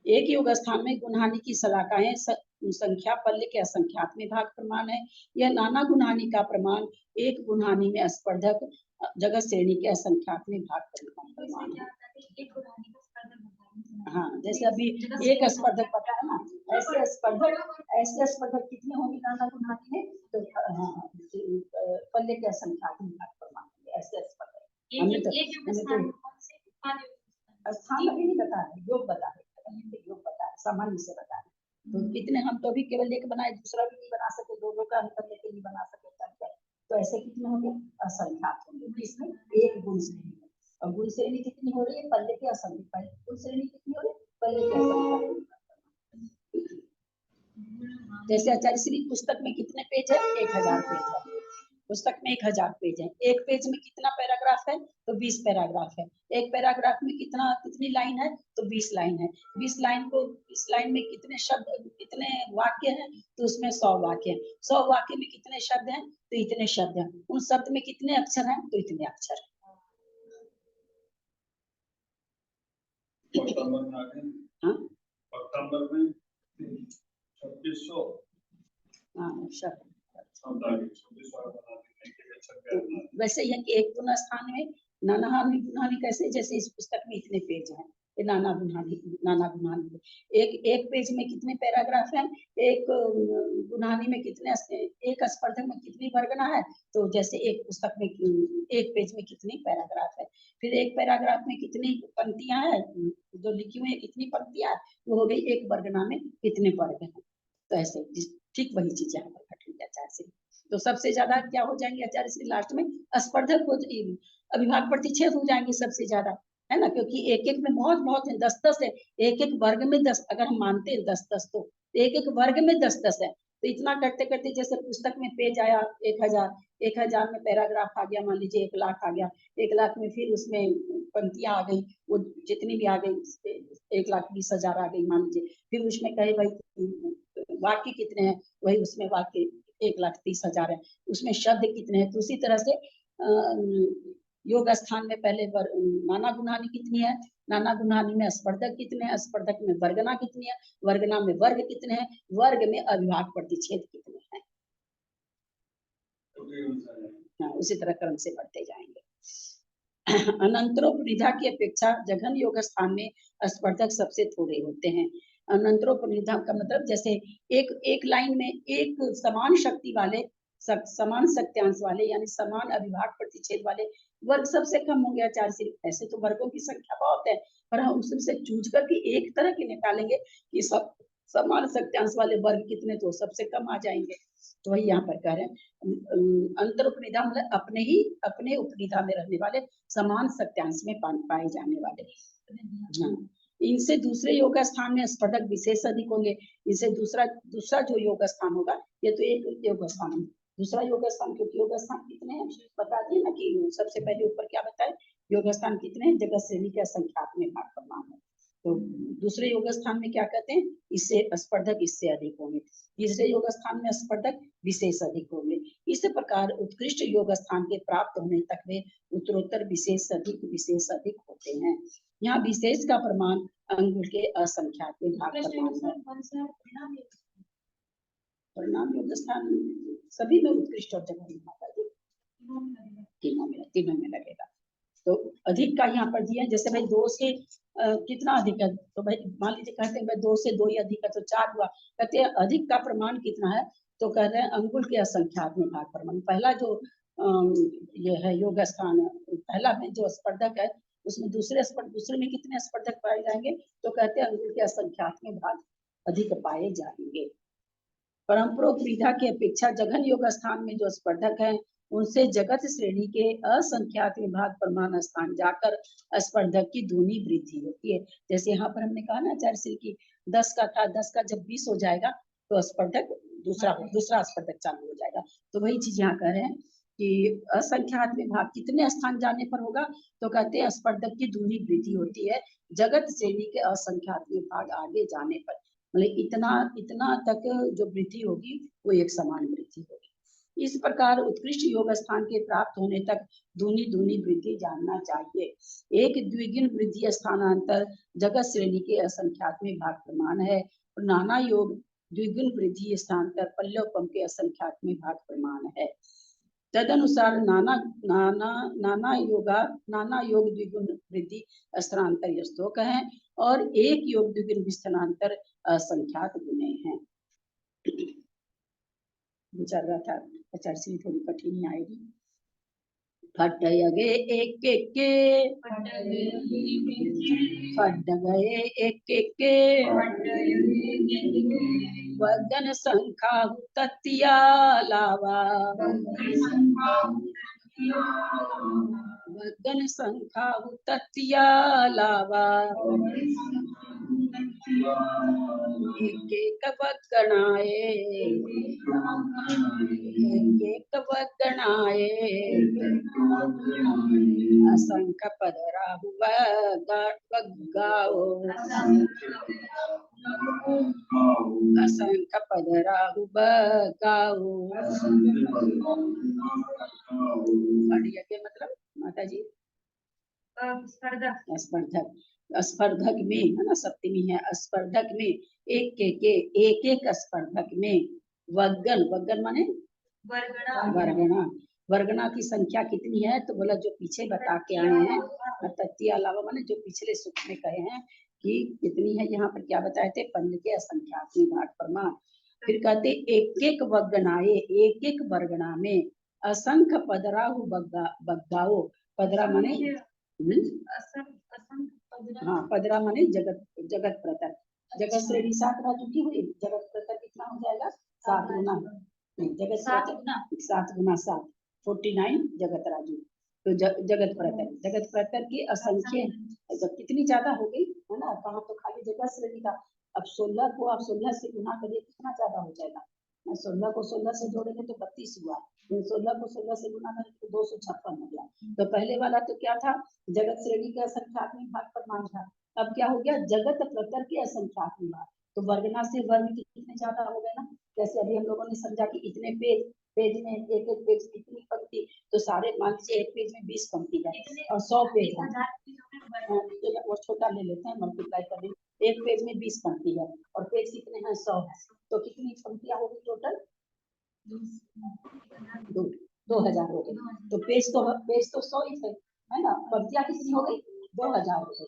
एक योग स्थान में गुणहानि की सलाकाएं संख्या पल्ले के असंख्यात में भाग प्रमाण है यह नाना गुणहानि का प्रमाण एक गुणहानि में स्पर्धक जगत श्रेणी के असंख्यात में भाग प्रमाण है हाँ जैसे अभी एक स्पर्धक पता है ना ऐसे स्पर्धक कितने होंगे नाना गुणहानि में तो हाँ पल्ले के असंख्यात में भाग प्रमाण ऐसे स्पर्धक स्थान अभी नहीं बता रहे योग बता रहे योग बता रहे सामान्य से बता रहे तो कितने हम तो भी केवल एक बनाए दूसरा भी नहीं बना सके दो का अंतर लेके नहीं बना सके तो ऐसे कितने होंगे असंख्यात होंगे इसमें एक गुण श्रेणी और गुण श्रेणी कितनी हो रही है पल्ले के असंख्यात गुण श्रेणी कितनी हो रही है पल्ले के असंख्यात जैसे आचार्य श्री पुस्तक में कितने पेज है 1000 पेज है पुस्तक में 1000 पेज है एक पेज में कितना पैराग्राफ है तो 20 पैराग्राफ है एक पैराग्राफ में कितनी लाइन है तो 20 लाइन है 20 लाइन में कितने शब्द कितने वाक्य हैं तो उसमें 100 वाक्य हैं 100 वाक्य में कितने शब्द हैं तो इतने शब्द हैं उन शब्द में कितने अक्षर हैं तो इतने अक्षर हैं हाँ 2600 हाँ शब्द वैसे यह कि एक गुण स्थान में नाना गुणहानि कैसे जैसे इस पुस्तक में इतने पेज हैं ये नाना गुणहानि एक पेज में कितने पैराग्राफ हैं एक गुणहानि में कितने एक स्पर्धक में कितनी वर्गना है तो जैसे एक पुस्तक में एक पेज में कितनी पैराग्राफ है फिर एक पैराग्राफ में कितनी पंक्तियां हैं जो लिखी हुई है कितनी पंक्तियां वो हो गई एक वर्गना में कितने वर्ग हैं तो ऐसे ठीक वही चीज यहाँ पर घट रही है आचार्य श्री तो सबसे ज्यादा क्या हो जाएंगे आचार्य श्री लास्ट में स्पर्धक हो अभिभाग प्रतिच्छेद हो जाएंगे सबसे ज्यादा है ना क्योंकि एक एक में बहुत है 10 है एक एक वर्ग में 10 अगर हम मानते हैं 10 तो एक एक वर्ग में 10 है तो इतना करते करते जैसे पुस्तक में पेज आया 1000 में पैराग्राफ आ गया मान लीजिए 1 लाख आ गया 1 लाख में फिर उसमें पंक्तियां आ गई वो जितनी भी आ गई 1,20,000 आ गई मान लीजिए फिर उसमें कहे भाई वाक्य कितने हैं, वही उसमें वाक्य 1,30,000 है, उसमें शब्द कितने हैं। तो उसी तरह से योग स्थान में पहले नाना गुणानी कितनी है, नाना गुणानी में स्पर्धक कितने हैं, स्पर्धक में वर्गना कितनी है, वर्गना में वर्ग कितने हैं, वर्ग में अविभाज्य प्रतिच्छेद कितने हैं। हाँ, उसी तरह क्रम से बढ़ते जाएंगे। अनंतरोपनिधा की अपेक्षा जघन योग स्थान में स्पर्धक सबसे थोड़े होते हैं। अनंतरोपनिधा का मतलब जैसे एक लाइन में एक समान शक्ति वाले, समान शक्त्यांश वाले यानी समान अविभाज्य प्रतिच्छेद वाले वर्ग सबसे कम हो गया 4 से। ऐसे तो वर्गों की संख्या बहुत है, पर हम उसमें से चूज करके एक तरह के निकालेंगे कि सब समान शक्त्यांश वाले वर्ग कितने, तो सबसे कम आ जाएंगे। तो वही यहाँ पर कह रहे हैं अंतर उपनिधा मतलब अपने उपनिधा में रहने वाले समान सत्यांश में पाए जाने वाले। हाँ, इनसे दूसरे योग स्थान में स्पर्धक विशेष अधिक होंगे। इनसे दूसरा जो योग स्थान होगा, ये तो एक योग स्थान है, दूसरा योग स्थान, क्योंकि योग स्थान कितने हैं बता दिए ना कि सबसे पहले ऊपर क्या बताए, योग स्थान कितने हैं, जगत श्रेणी के संख्यात्मक भाग प्रमाण है। तो दूसरे योग स्थान में क्या कहते हैं, इससे स्पर्धक इससे अधिक होंगे। तीसरे योग स्थान में स्पर्धक विशेष अधिक होंगे। इस प्रकार उत्कृष्ट योग स्थान के प्राप्त होने तक वे उत्तरोत्तर विशेष अधिक होते हैं। यहाँ विशेष का प्रमाण अंगुल के असंख्यात भाग प्रमाण है। परिणाम योग स्थान सभी में उत्कृष्ट और जगह तीनों में लगेगा। तो अधिक का यहाँ पर दिया, जैसे भाई 2 से कितना अधिक है, तो भाई मान लीजिए कहते हैं भाई 2 से 2 ही अधिक है तो 4 हुआ। कहते हैं अधिक का प्रमाण कितना है, तो कह रहे हैं अंगुल के असंख्यात में भाग प्रमाण। पहला जो ये है योग स्थान, पहला में जो स्पर्धक है उसमें दूसरे में कितने स्पर्धक पाए जाएंगे, तो कहते हैं अंगुल के असंख्यात में भाग अधिक पाए जाएंगे। परम्परोपनिधा की अपेक्षा जघन योग स्थान में जो स्पर्धक है उनसे जगत श्रेणी के असंख्यात विभाग प्रमाण स्थान जाकर स्पर्धक की दूनी वृद्धि होती है। जैसे यहाँ पर हमने कहा ना आचार्य की 10 का था, 10 का जब 20 हो जाएगा तो स्पर्धक दूसरा स्पर्धक चालू हो जाएगा। तो वही चीज यहाँ कह रहे हैं कि असंख्यात विभाग कितने स्थान जाने पर होगा, तो कहते हैं स्पर्धक की दूनी वृद्धि होती है जगत श्रेणी के असंख्यात विभाग आगे जाने पर। मतलब इतना तक जो वृद्धि होगी वो एक समान वृद्धि होगी। इस प्रकार उत्कृष्ट योग स्थान के प्राप्त होने तक दूनी वृद्धि जानना चाहिए। एक द्विगुण वृद्धि स्थानांतर जगत श्रेणी के असंख्यात में भाग प्रमाण है और नाना योग द्विगुण वृद्धि स्थानांतर पल्लवपम के असंख्यात में भाग प्रमाण है। तदनुसार नाना योग द्विगुण वृद्धि स्थानांतर यस्तोक है और एक योग द्विगुण स्थानांतर असंख्यात गुणे हैं। चल रहा था आचार्य से थोड़ी कठिन आएगी। फट गए एक के वदन संख्या तत्या लावा वदन संख्या तत्या लावा एक वगणाए असंख्य पद राहु वगाओ असंख्य पद राहु वगाओ। मतलब माता जी स्पर्धक में है ना, सप्तमी है, स्पर्धक में एक स्पर्धक में वगन माने वर्गना की संख्या कितनी है, तो बोला जो पीछे बता के आए हैं तत्या अलावा माने जो पिछले सूत्र में कहे हैं कि कितनी है, यहाँ पर क्या बताए थे, पंद्रह के असंख्यात भाग प्रमाण। फिर कहते एक वगनाए एक वर्गना में असंख्य पदराहु बग्गाओ। पदरा माने हाँ, पदरा माने जगत प्रतर। जगत श्रेणी 7 राजू की हुई, जगत प्रतर कितना हो जाएगा 7 गुना, जगत 7 गुना 7 49 जगत राजू। तो जगत प्रतर की असंख्य कितनी ज्यादा हो गई है ना, कहा तो खाली जगत श्रेणी का। अब 16 को आप 16 से गुना करिए कितना ज्यादा हो जाएगा, 16 को 16 से जोड़ेंगे तो 32 हुआ, 16 को 16 से गुना करेंगे तो 256 हो गया। तो पहले वाला तो क्या था, जगत श्रेणी के असंख्यात भाग प्रमाण था। अब क्या हो गया, जगत प्रतर के असंख्यात भाग। तो वर्गना से वर्ग कितने ज्यादा हो गए ना। जैसे अभी हम लोगों ने समझा कि इतने पेज में एक पेज में इतनी पंक्ति, तो सारे मान लीजिए एक पेज में 20 पंक्ति है और 100 पेज है, वो छोटा ले लेते हैं, मल्टीप्लाई कर देंगे। एक पेज में 20 पंक्ति है और पेज कितने हैं 100 है, तो कितनी पंक्तियां होगी टोटल 2000 हो गई। तो पेज तो 100 ही थे, है ना। पंक्तियां कितनी हो गई 2000 हो गई,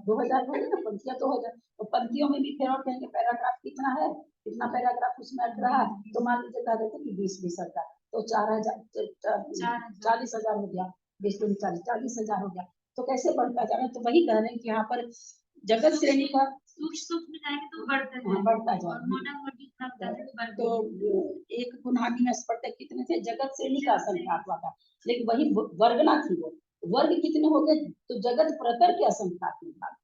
2000 हो गई ना पंक्तियां 2000। तो पंक्तियों में भी फिर और कहेंगे पैराग्राफ कितना है, कितना पैराग्राफ उसमें अट रहा है, तो मान लीजिए कह देते कि 20 अट रहा, तो 40,000 हो गया, 20 दूनी 40,000 हो गया। तो कैसे बढ़ता जा रहा है, तो वही कह रहे हैं कि यहाँ पर जगत श्रेणी का सूक्ष्म में जाएंगे तो बढ़ता जाएगा, बढ़ता जा और मोटा मोटी तो एक गुणादि स्पर्धक कितने थे, जगत श्रेणी का असंख्यात हुआ था, लेकिन वही वर्गना थी, वो वर्ग कितने हो गए, तो जगत प्रतर के असंख्यात में था।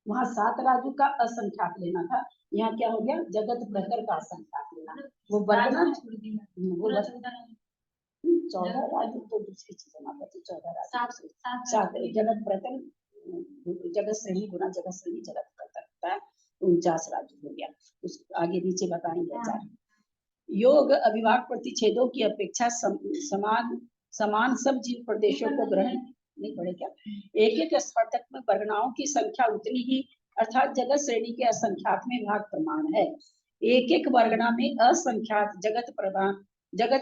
वहां 7 राजू का असंख्यात लेना था, यहाँ क्या हो गया जगत प्रतर का असंख्यात लेना। वो वर्गना वो 14 राजू तो दूसरी चीज माता थी, 14 राजू 7 जगत प्रतर जगत श्रेणी गुना जगत श्रेणी जगत प्रतर 49 राजू हो गया। उस आगे नीचे बताएंगे। योग अविभाग प्रतिच्छेदों की अपेक्षा समान सब जीव प्रदेशों को ग्रहण नहीं पड़े क्या, एक एक स्पर्धक में वर्गनाओं की संख्या उतनी ही, अर्थात जगत श्रेणी के असंख्यात में भाग प्रमाण है। एक एक वर्गना में असंख्यात जगत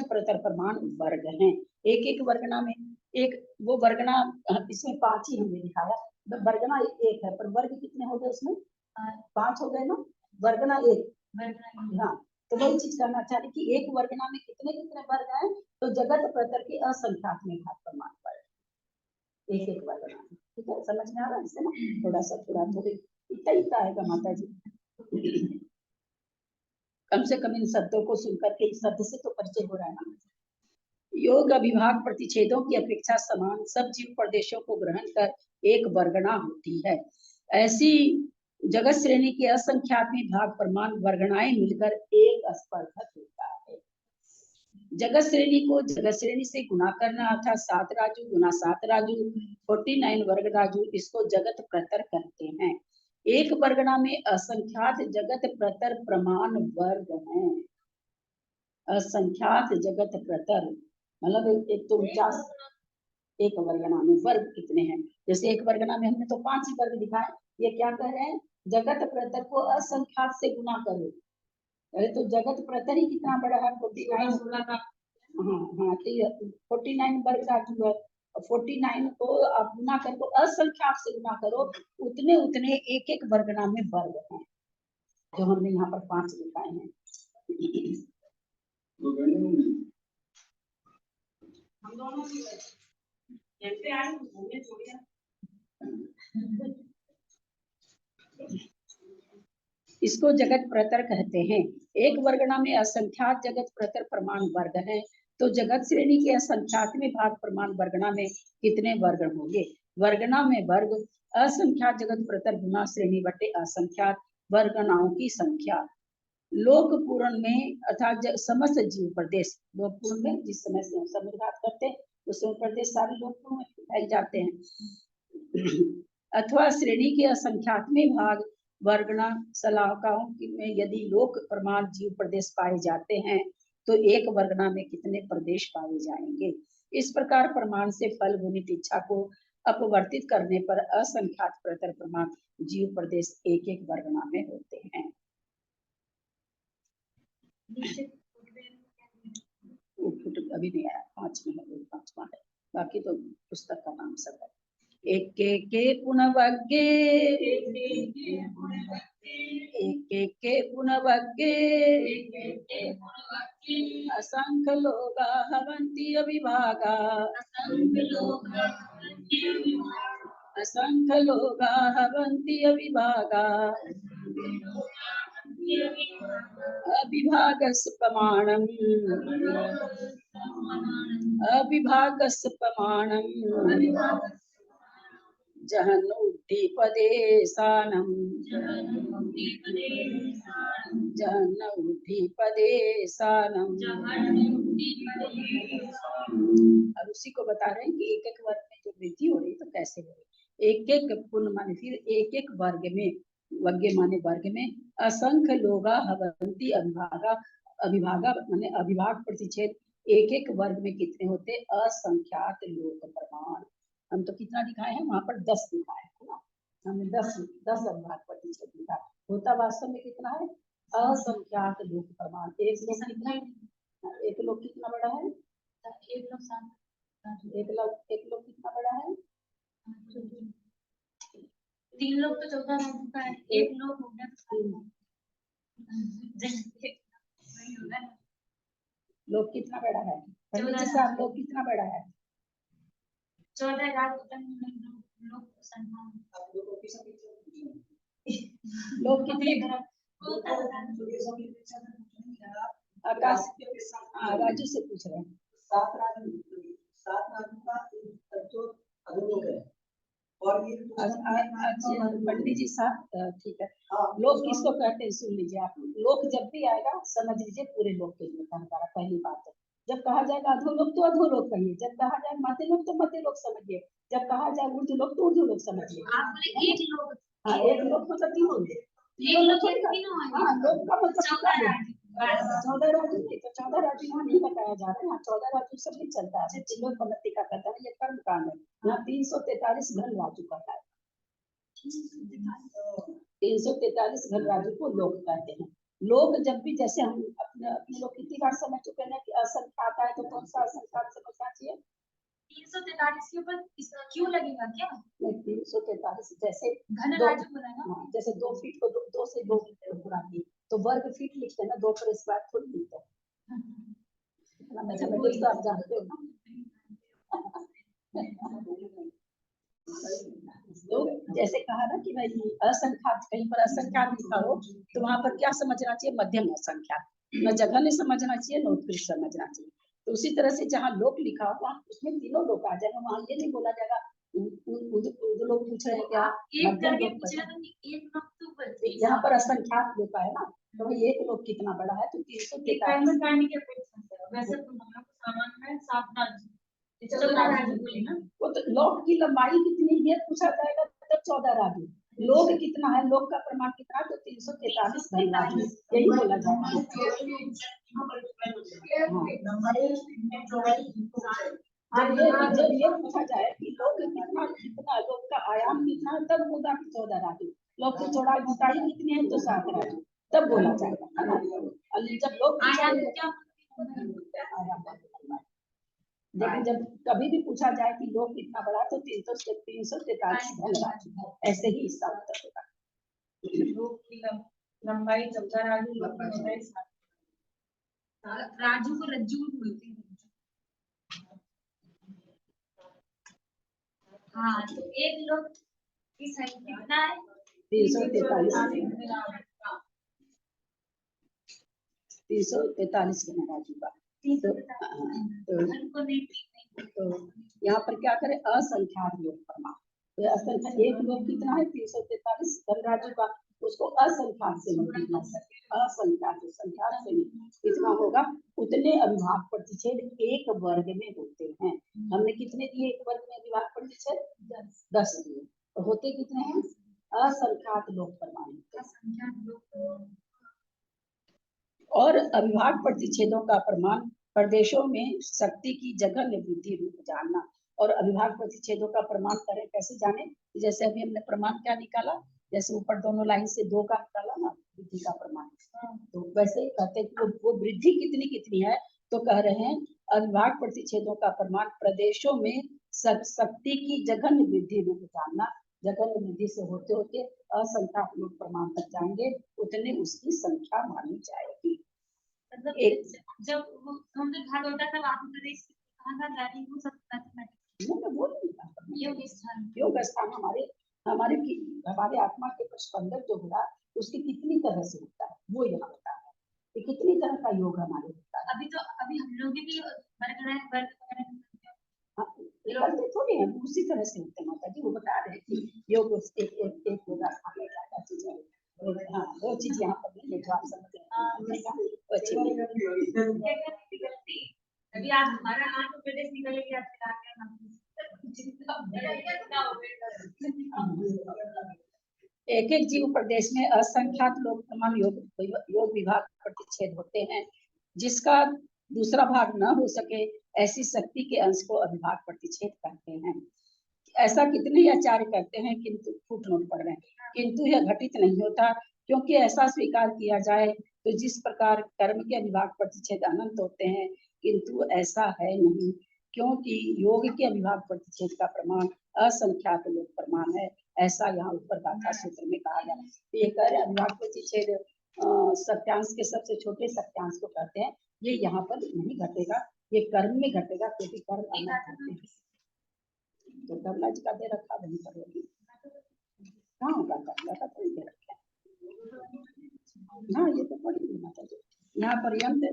प्रतर प्रमाण वर्ग हैं। एक एक वर्गना में एक वो वर्गना, इसमें 5 ही हमने दिखाया, वर्गना एक है पर वर्ग कितने हो गए उसमें 5 हो गए ना, वर्गना एक। हाँ, तो वही चीज करना चाह रही कि एक वर्गना में कितने कितने वर्ग हैं, तो जगत प्रतर के असंख्यात में भाग प्रमाण वर्ग एक एक वर्गना। ठीक है, समझ में आ रहा है इससे ना, थोड़ा थोड़ी इतना आएगा माता जी। कम से कम इन शब्दों को सुनकर के इस शब्द से तो परिचय हो रहा है ना। योग अविभाग प्रतिच्छेदों की अपेक्षा समान सब जीव प्रदेशों को ग्रहण कर एक वर्गना होती है। ऐसी जगत श्रेणी के असंख्यात में भाग प्रमाण वर्गनाएं मिलकर एक स्पर्धक होता है। जगत श्रेणी को जगत श्रेणी से गुणा करना अर्थात 7 राजू गुना 7 राजू 49 वर्ग राजू, इसको जगत प्रतर कहते हैं। एक वर्गना में असंख्यात जगत प्रतर प्रमाण वर्ग हैं। असंख्यात जगत प्रतर मतलब एक तो 49 एक वर्गना में वर्ग कितने हैं, जैसे एक वर्गना में हमने तो 5 ही वर्ग दिखाए, ये क्या कह रहे हैं जगत प्रतर को असंख्यात से गुना करो। अरे तो जगत प्रतर ही कितना बड़ा है 49, हाँ 49 वर्ग राजू है, 49 को आप गुना करके असंख्यात से गुना करो, उतने उतने एक एक वर्गना में वर्ग हैं, जो हमने यहाँ पर 5 दिखाए हैं। हम दोनों कैसे आए घूमने छोड़िए। इसको जगत प्रतर कहते हैं। एक वर्गना में असंख्यात जगत प्रतर प्रमाण वर्ग हैं, तो जगत श्रेणी के असंख्यात में भाग प्रमाण वर्गना में कितने वर्ग होंगे। वर्गना में वर्ग असंख्यात जगत प्रतर गुना श्रेणी बटे असंख्यात वर्गनाओं की संख्या। लोक पूर्ण में अर्थात समस्त जीव प्रदेश, लोक पूर्ण में जिस समय से हम समुद्रघात करते हैं उस समय प्रदेश सारे लोक पूर्ण में फैल जाते हैं। अथवा श्रेणी के असंख्यात में भाग वर्गना सलाहकाओं में यदि लोक प्रमाण जीव प्रदेश पाए जाते हैं तो एक वर्गना में कितने प्रदेश पाए जाएंगे। इस प्रकार प्रमाण से फल गुणित इच्छा को अपवर्तित करने पर असंख्यात प्रतर प्रमाण जीव प्रदेश एक एक वर्गना में होते हैं। अभी नहीं आया, 5 में है, 5वां है, बाकी तो पुस्तक का नाम सब है। एक के पुनवज्ञे असंख्य लोगा हवन्ति अविभागा, असंख्य लोगा हवन्ति अविभागा, अविभागस्य प्रमाणम् अविभागस्य प्रमाणम् जहन्नुद्दीपदेशानम् जहन्नुद्दीपदेशानम्। अब उसी को बता रहे हैं कि एक एक वर्ग में जो वृद्धि हो रही तो कैसे हो रही। एक एक पुण्य मान फिर एक एक वर्ग में वज्ञ माने वर्ग में, असंख्य लोगा हवंती अविभागा, अविभागा माने अविभाग प्रतिच्छेद, एक एक वर्ग में कितने होते, असंख्यात लोक प्रमाण। हम तो कितना दिखाए हैं, वहां पर 10 दिखाए है ना, हमने 10 अविभाग प्रतिच्छेद लिखा, होता वास्तव में कितना है, असंख्यात लोक प्रमाण। एक लोग कितना बड़ा है, एक लोग साथ एक लोग कितना बड़ा है, 3 लोग तो 14 रह चुका है, एक लोग हो गया लोग कितना बड़ा है, पंडित जी साहब लोग कितना बड़ा है, 14,000 लोग संख्या लोग कितने, आकाश राजू से पूछ रहे हैं, 7 राजू का जो अधोलोक है और ये पंडित जी साहब ठीक है, लोग किसको कहते हैं सुन लीजिए आप, लोग जब भी आएगा समझ लीजिए पूरे लोग के लिए हमारा पहली बात है, जब कहा जाएगा अधोलोक तो अधोलोक कहिए, जब कहा जाए मध्य लोक तो मध्य लोक समझिए, जब कहा जाए ऊर्ध्व लोक तो ऊर्ध्व लोक समझिए। आप बोले एक लोग, हाँ एक लोग मतलब तीनों लोग, एक लोग तीनों है, हाँ लोग का मतलब 14 राजू 14 राजू नहीं, तो 14 राजू यहाँ नहीं बताया जा रहा है, यहाँ 14 राजू सब नहीं चलता है, चिल्लो पलटी का कहता है, ये कर्म कांड है, यहाँ 343 घन राजू कहता है, 343 घन राजू को लोग कहते हैं। लोग जब भी, जैसे हम अपने लोग कितनी बार समझ चुके हैं कि असंख्यात है तो कौन सा असंख्यात समझना चाहिए, 343 के ऊपर क्यों लगेगा क्या, 343 जैसे घन राजू बोला ना, जैसे 2 फीट को 2 से 2 गुणा किए तो वर्ग फीट लिखते हैं ना, 2 पर स्क्वायर थोड़ी लिखते हैं, मैथमेटिक्स तो आप जानते हो ना। तो जैसे कहा ना कि भाई असंख्यात, कहीं पर असंख्यात लिखा हो तो वहां पर क्या समझना चाहिए, मध्यम असंख्यात, न जघन्य समझना चाहिए न उत्कृष्ट समझना चाहिए। तो उसी तरह से जहाँ लोक लिखा हो वहाँ उसमें तीनों लोग आ जाएंगे, वहाँ ये नहीं बोला जाएगा लोग पूछ रहे हैं क्या, एक करके पूछा तो एक लोग तो बोलते हैं, यहाँ पर असंख्यात लिखा है ना, तो भाई एक लोग कितना बड़ा है, तो 343 करने के अपेक्षा से वैसे तो हम लोग सामान है 7 राजू 14 राजू बोले ना, वो तो लोक की लंबाई कितनी है पूछा जाएगा तब 14 राजू, लोक कितना है, लोक का प्रमाण कितना है, तो 343 घन राजू, यही बोला जाता है। जब ये पूछा जाए कि लोक कितना लोक का आयाम कितना है, तब होगा 14 राजू, लोक की चौड़ाई मोटाई कितनी है तो 7 राजू, तब बोला जाएगा है ना। जब लोग लेकिन जब कभी भी पूछा जाए कि लोग कितना बड़ा, तो 343 घन राजू, ऐसे ही इसका उत्तर होगा। लोग की लंबाई 14 राजू, लोग की लंबाई 7 राजू को रज्जू बोलते हैं। हाँ तो एक लोग की संख्या कितना है, 343 घन राजू का। तो यहाँ पर क्या करें, असंख्यात लोक प्रमाण, तो असंख्यात एक लोग कितना है 343 घन राजू का, उसको असंख्यात से मल्टीप्लाई करके, असंख्यात संख्यात से कितना होगा, उतने अविभाग प्रतिच्छेद एक वर्ग में होते हैं। हमने कितने दिए एक वर्ग में अविभाग प्रतिच्छेद, 10 दिए, तो होते कितने हैं, असंख्यात लोक प्रमाण। और अविभाग प्रतिच्छेदों का प्रमाण, प्रदेशों में शक्ति की जघन्य वृद्धि रूप जानना, और अविभाग प्रतिच्छेदों का प्रमाण करें कैसे जाने, जैसे अभी हमने प्रमाण क्या निकाला, जैसे ऊपर दोनों लाइन से 2 का निकाला ना वृद्धि का प्रमाण, तो वैसे ही कहते हैं कि वो वृद्धि कितनी कितनी है, तो कह रहे हैं अविभाग प्रतिच्छेदों का प्रमाण प्रदेशों में शक्ति की जघन्य वृद्धि रूप जानना, जघन्य वृद्धि से होते होते असंख्यात लोक प्रमाण तक जाएंगे, उतने उसकी संख्या मानी जाएगी। मतलब जब हम लोग घर होता था आंध्र प्रदेश कहाँ का जाती वो सब योग स्थान हमारे आत्मा के प्रस्पंदन जो होगा उसकी कितनी तरह से होता है, वो यहाँ होता है कि कितनी तरह का योग हमारे होता है। अभी हम लोग भी करते थोड़ी है, उसी तरह से होते हैं माता जी, वो बता रहे कि योग एक योगा स्थान में क्या चीज है, हाँ वो चीज यहाँ पर नहीं है जो आप समझ रहे हैं। अभी आज हमारा आंध्र प्रदेश निकल गया एक एक जीव प्रदेश में असंख्यात लोक प्रमाण योग विभाग प्रतिच्छेद होते हैं, जिसका दूसरा भाग न हो सके ऐसी शक्ति के अंश को अविभाग प्रतिच्छेद कहते हैं। ऐसा कितने आचार्य करते हैं, किंतु फुटनोट पढ़ रहे हैं, किंतु यह घटित नहीं होता, क्योंकि ऐसा स्वीकार किया जाए तो जिस प्रकार कर्म के अविभाग प्रतिच्छेद अनंत होते हैं, किंतु ऐसा है नहीं, क्योंकि योग के अविभाग प्रतिच्छेद का प्रमाण असंख्यात लोक प्रमाण है, ऐसा यहाँ ऊपर गाथा सूत्र में कहा गया। तो ये कह रहे अविभाग प्रतिच्छेद सत्यांश के सबसे छोटे सत्यांश को कहते हैं, ये यहाँ पर नहीं घटेगा, ये कर्म में घटेगा, क्योंकि कर्म अनंत होते हैं। तो करना जी का दे रखा वहीं पर होगी, हाँ गाथा तो दे रखा है, हाँ ये तो बड़ी माता जी यहाँ पर्यंत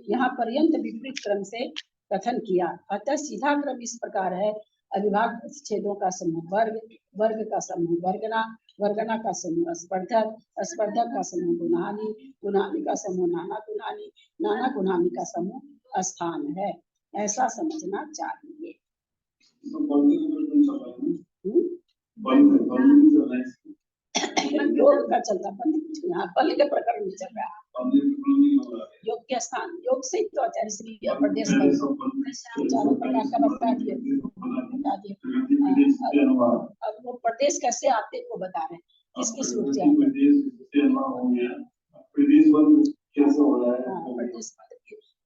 यहाँ पर्यंत विपरीत क्रम से कथन किया। अतः सीधा क्रम इस प्रकार है, अविभाग प्रतिच्छेदों का समूह वर्ग, वर्ग का समूह वर्गना, वर्गना का समूह स्पर्धक, स्पर्धक का समूह गुणानी, गुणानी का समूह नाना गुणानी, नाना गुणानी का समूह स्थान है, ऐसा समझना चाहिए। योग का चलता यहाँ बल के प्रकरण में चल रहा है, योग के स्थान, योग से तो आचार्य श्री प्रदेश चारों प्रकार का बता दिए। अब वो प्रदेश कैसे आते वो बता रहे हैं, किस किस रूप से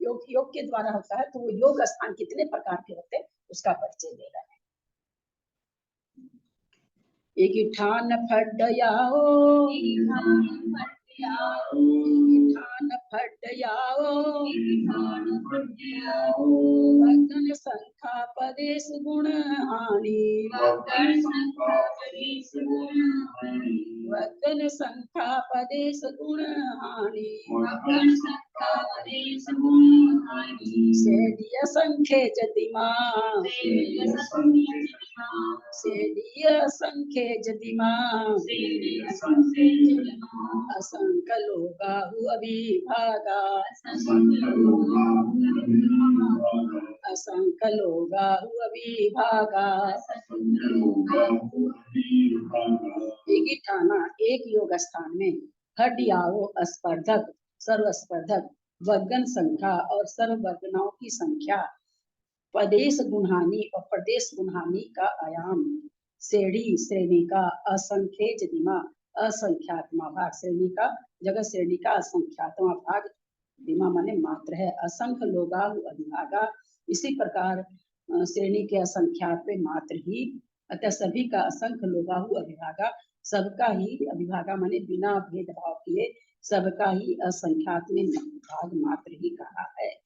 योग योग के द्वारा होता है, तो वो योग स्थान कितने प्रकार के होते हैं उसका परिचय दे रहा है। एक ठान फटयाओ, वक्तन संख्या पदेश गुण हानि, वक्तन संख्या पदेश गुण हानि, सेदीय संख्ये जतिमा, सेदीय संख्ये जतिमा, असंख्य लोगाहु अभिभागा, असंख्य लोगाहु अभिभागा। एक ही ठाना एक योग स्थान में, हड्याओ स्पर्धक सर्वस्पर्धक, वर्गन संख्या और सर्ववर्गनाओं की संख्या, प्रदेश गुणहानि और प्रदेश गुणहानि का आयाम, श्रेणी श्रेणी का, असंख्य दिमा असंख्यात्मा भाग, श्रेणी का जगत श्रेणी का असंख्यात्मा भाग, दिमा माने मात्र है, असंख्य लोगा अभिभागा, इसी प्रकार श्रेणी के असंख्यात में मात्र ही, अतः सभी का असंख्य लोगाहु अभिभागा, सबका ही अभिभागा माने बिना भेदभाव किए सबका ही असंख्यात में भाग मात्र ही कहा है।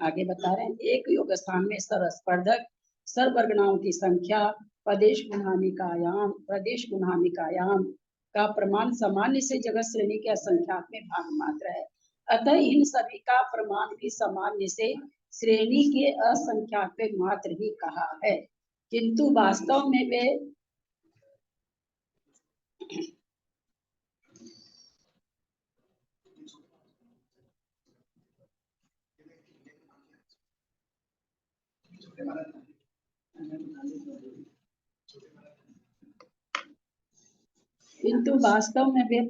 आगे बता रहे हैं, एक योग स्थान में सर्वस्पर्धक सर्ववर्गनाओं की संख्या, प्रदेश गुणहानि का आयाम, प्रदेश गुणहानि का आयाम का प्रमाण सामान्य से जगत श्रेणी के असंख्यात में भाग मात्र है, अतः इन सभी का प्रमाण भी सामान्य से श्रेणी के असंख्यात में मात्र ही कहा है, किंतु वास्तव में वे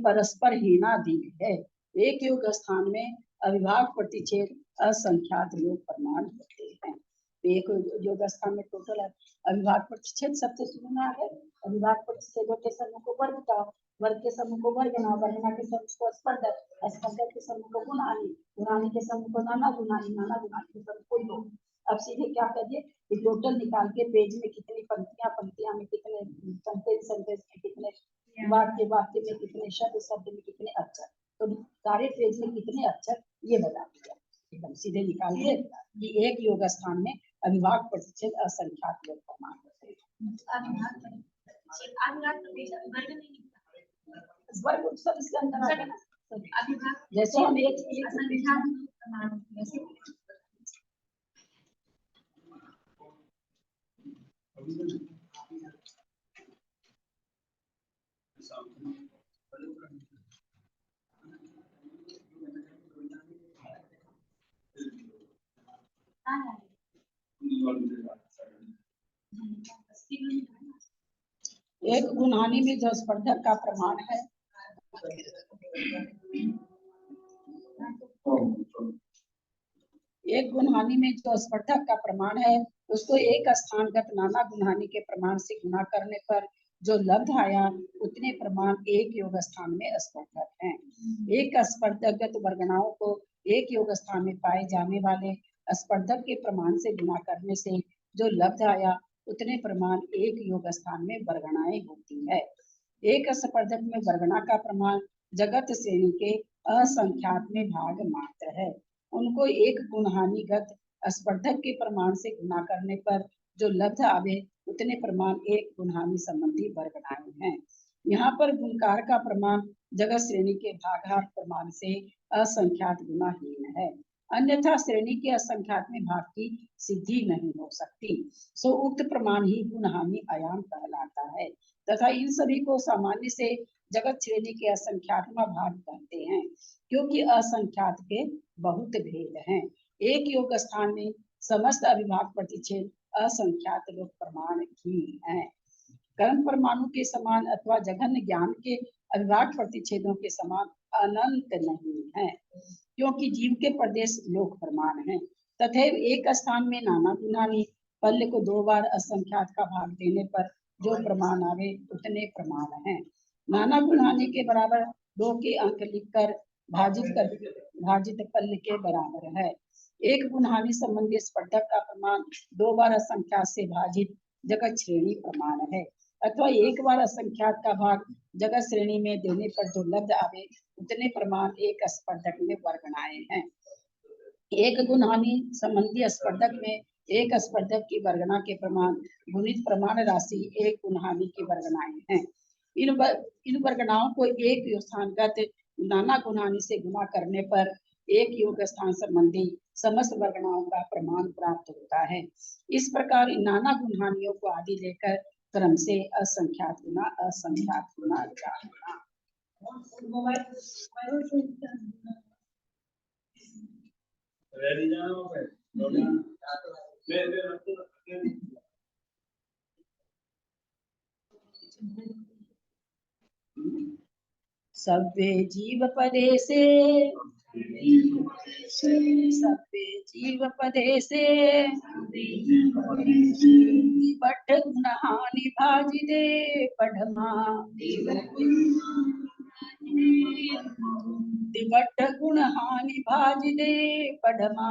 परस्पर हीनाधीन है। एक योग स्थान में अविभाग प्रतिच्छेद असंख्यात योग प्रमाण होते हैं। एक योग स्थान में टोटल अविभाग प्रतिच्छेद सबसे सुनना है, अविभाग प्रतिच्छेदों के समूह को वर्ग का, वर्ग के समूह को वर्गना, वर्गना के समूह को स्पर्धक, स्पर्धक के समूह को गुणानी, गुणानी के समूह को नाना गुणानी, नाना गुणानी के समूह को योग। अब सीधे क्या करिए कि टोटल निकाल के पेज में कितनी पंक्तियां, पंक्तियां में कितने सेंटेंस, सेंटेंस में कितने वाक्य, वाक्य में कितने शब्द, शब्द में कितने अक्षर, तो सारे पेज में कितने अक्षर ये बता दिया, एकदम सीधे निकाल के कि एक योग स्थान में अविभाग प्रतिच्छेद असंख्यात योग प्रमाण होते हैं। वर्ग सब इसके अंदर आता है ना, जैसे हम एक गुणहानि में जो स्पर्धक का प्रमाण है, एक गुणहानि में जो स्पर्धक का प्रमाण है उसको एक स्थानगत नाना गुणहानि के प्रमाण से गुणा करने पर जो लब्ध आया उतने प्रमाण एक योग स्थान में स्पर्धक हैं। एक स्पर्धकगत वर्गणाओं को एक योग स्थान में पाए जाने वाले स्पर्धक के प्रमाण से गुणा करने से जो लब्ध आया उतने प्रमाण एक योग स्थान में वर्गणाएं होती है। एक स्पर्धक में वर्गणा का प्रमाण जगत श्रेणी के असंख्यात में भाग मात्र है। उनको एक गुणहानिगत स्पर्धक के प्रमाण से गुणा करने पर जो लब्ध आवे उतने प्रमाण एक गुणहानि संबंधी वर्गणाएं हैं। यहाँ पर गुणकार का प्रमाण जगत श्रेणी के भागाहार प्रमाण से असंख्यात गुणाहीन है, अन्यथा श्रेणी के असंख्यात में भाग की सिद्धि नहीं हो सकती। सो उक्त प्रमाण ही गुणहानि आयाम कहलाता है तथा इन सभी को सामान्य से जगत श्रेणी के असंख्यात में भाग कहते हैं, क्योंकि असंख्यात के बहुत भेद हैं। एक योग स्थान में समस्त अविभाग प्रतिच्छेद असंख्यात लोक प्रमाण ही हैं। कर्म परमाणु के समान अथवा जघन्य ज्ञान के अविभाग प्रतिच्छेदों के समान अनंत नहीं है, क्योंकि जीव के प्रदेश लोक प्रमाण हैं। तथा एक स्थान में नाना गुणानि पल्य को 2 बार असंख्यात का भाग देने पर जो प्रमाण आवे उतने प्रमाण हैं। नाना गुणानि के बराबर 2 के अंक लिखकर भाजित पल्य के बराबर है। एक गुणहानि संबंधी स्पर्धक का प्रमाण 2 बार असंख्यात से भाजित जगत श्रेणी प्रमाण है, अथवा एक बार असंख्यात का भाग जगत श्रेणी में देने पर जो लब्ध आवे उतने प्रमाण एक स्पर्धक में वर्गणाएं हैं। एक गुणहानि संबंधी स्पर्धक में एक स्पर्धक की वर्गणा के प्रमाण गुणित प्रमाण राशि एक गुणहानि की वर्गणाएं हैं। इन वर्गणाओं को एक स्थानगत नाना गुणहानि से गुणा करने पर एक योग स्थान संबंधी समस्त वर्गणाओं का प्रमाण प्राप्त होता है। इस प्रकार इन नाना गुणहानियों को आदि लेकर क्रम से असंख्यात गुना जाना। सभ्य जीव पदे से बट गुणहानि भाजिदे पढ़मा दिवट गुणहानि भाजिदे पढ़मा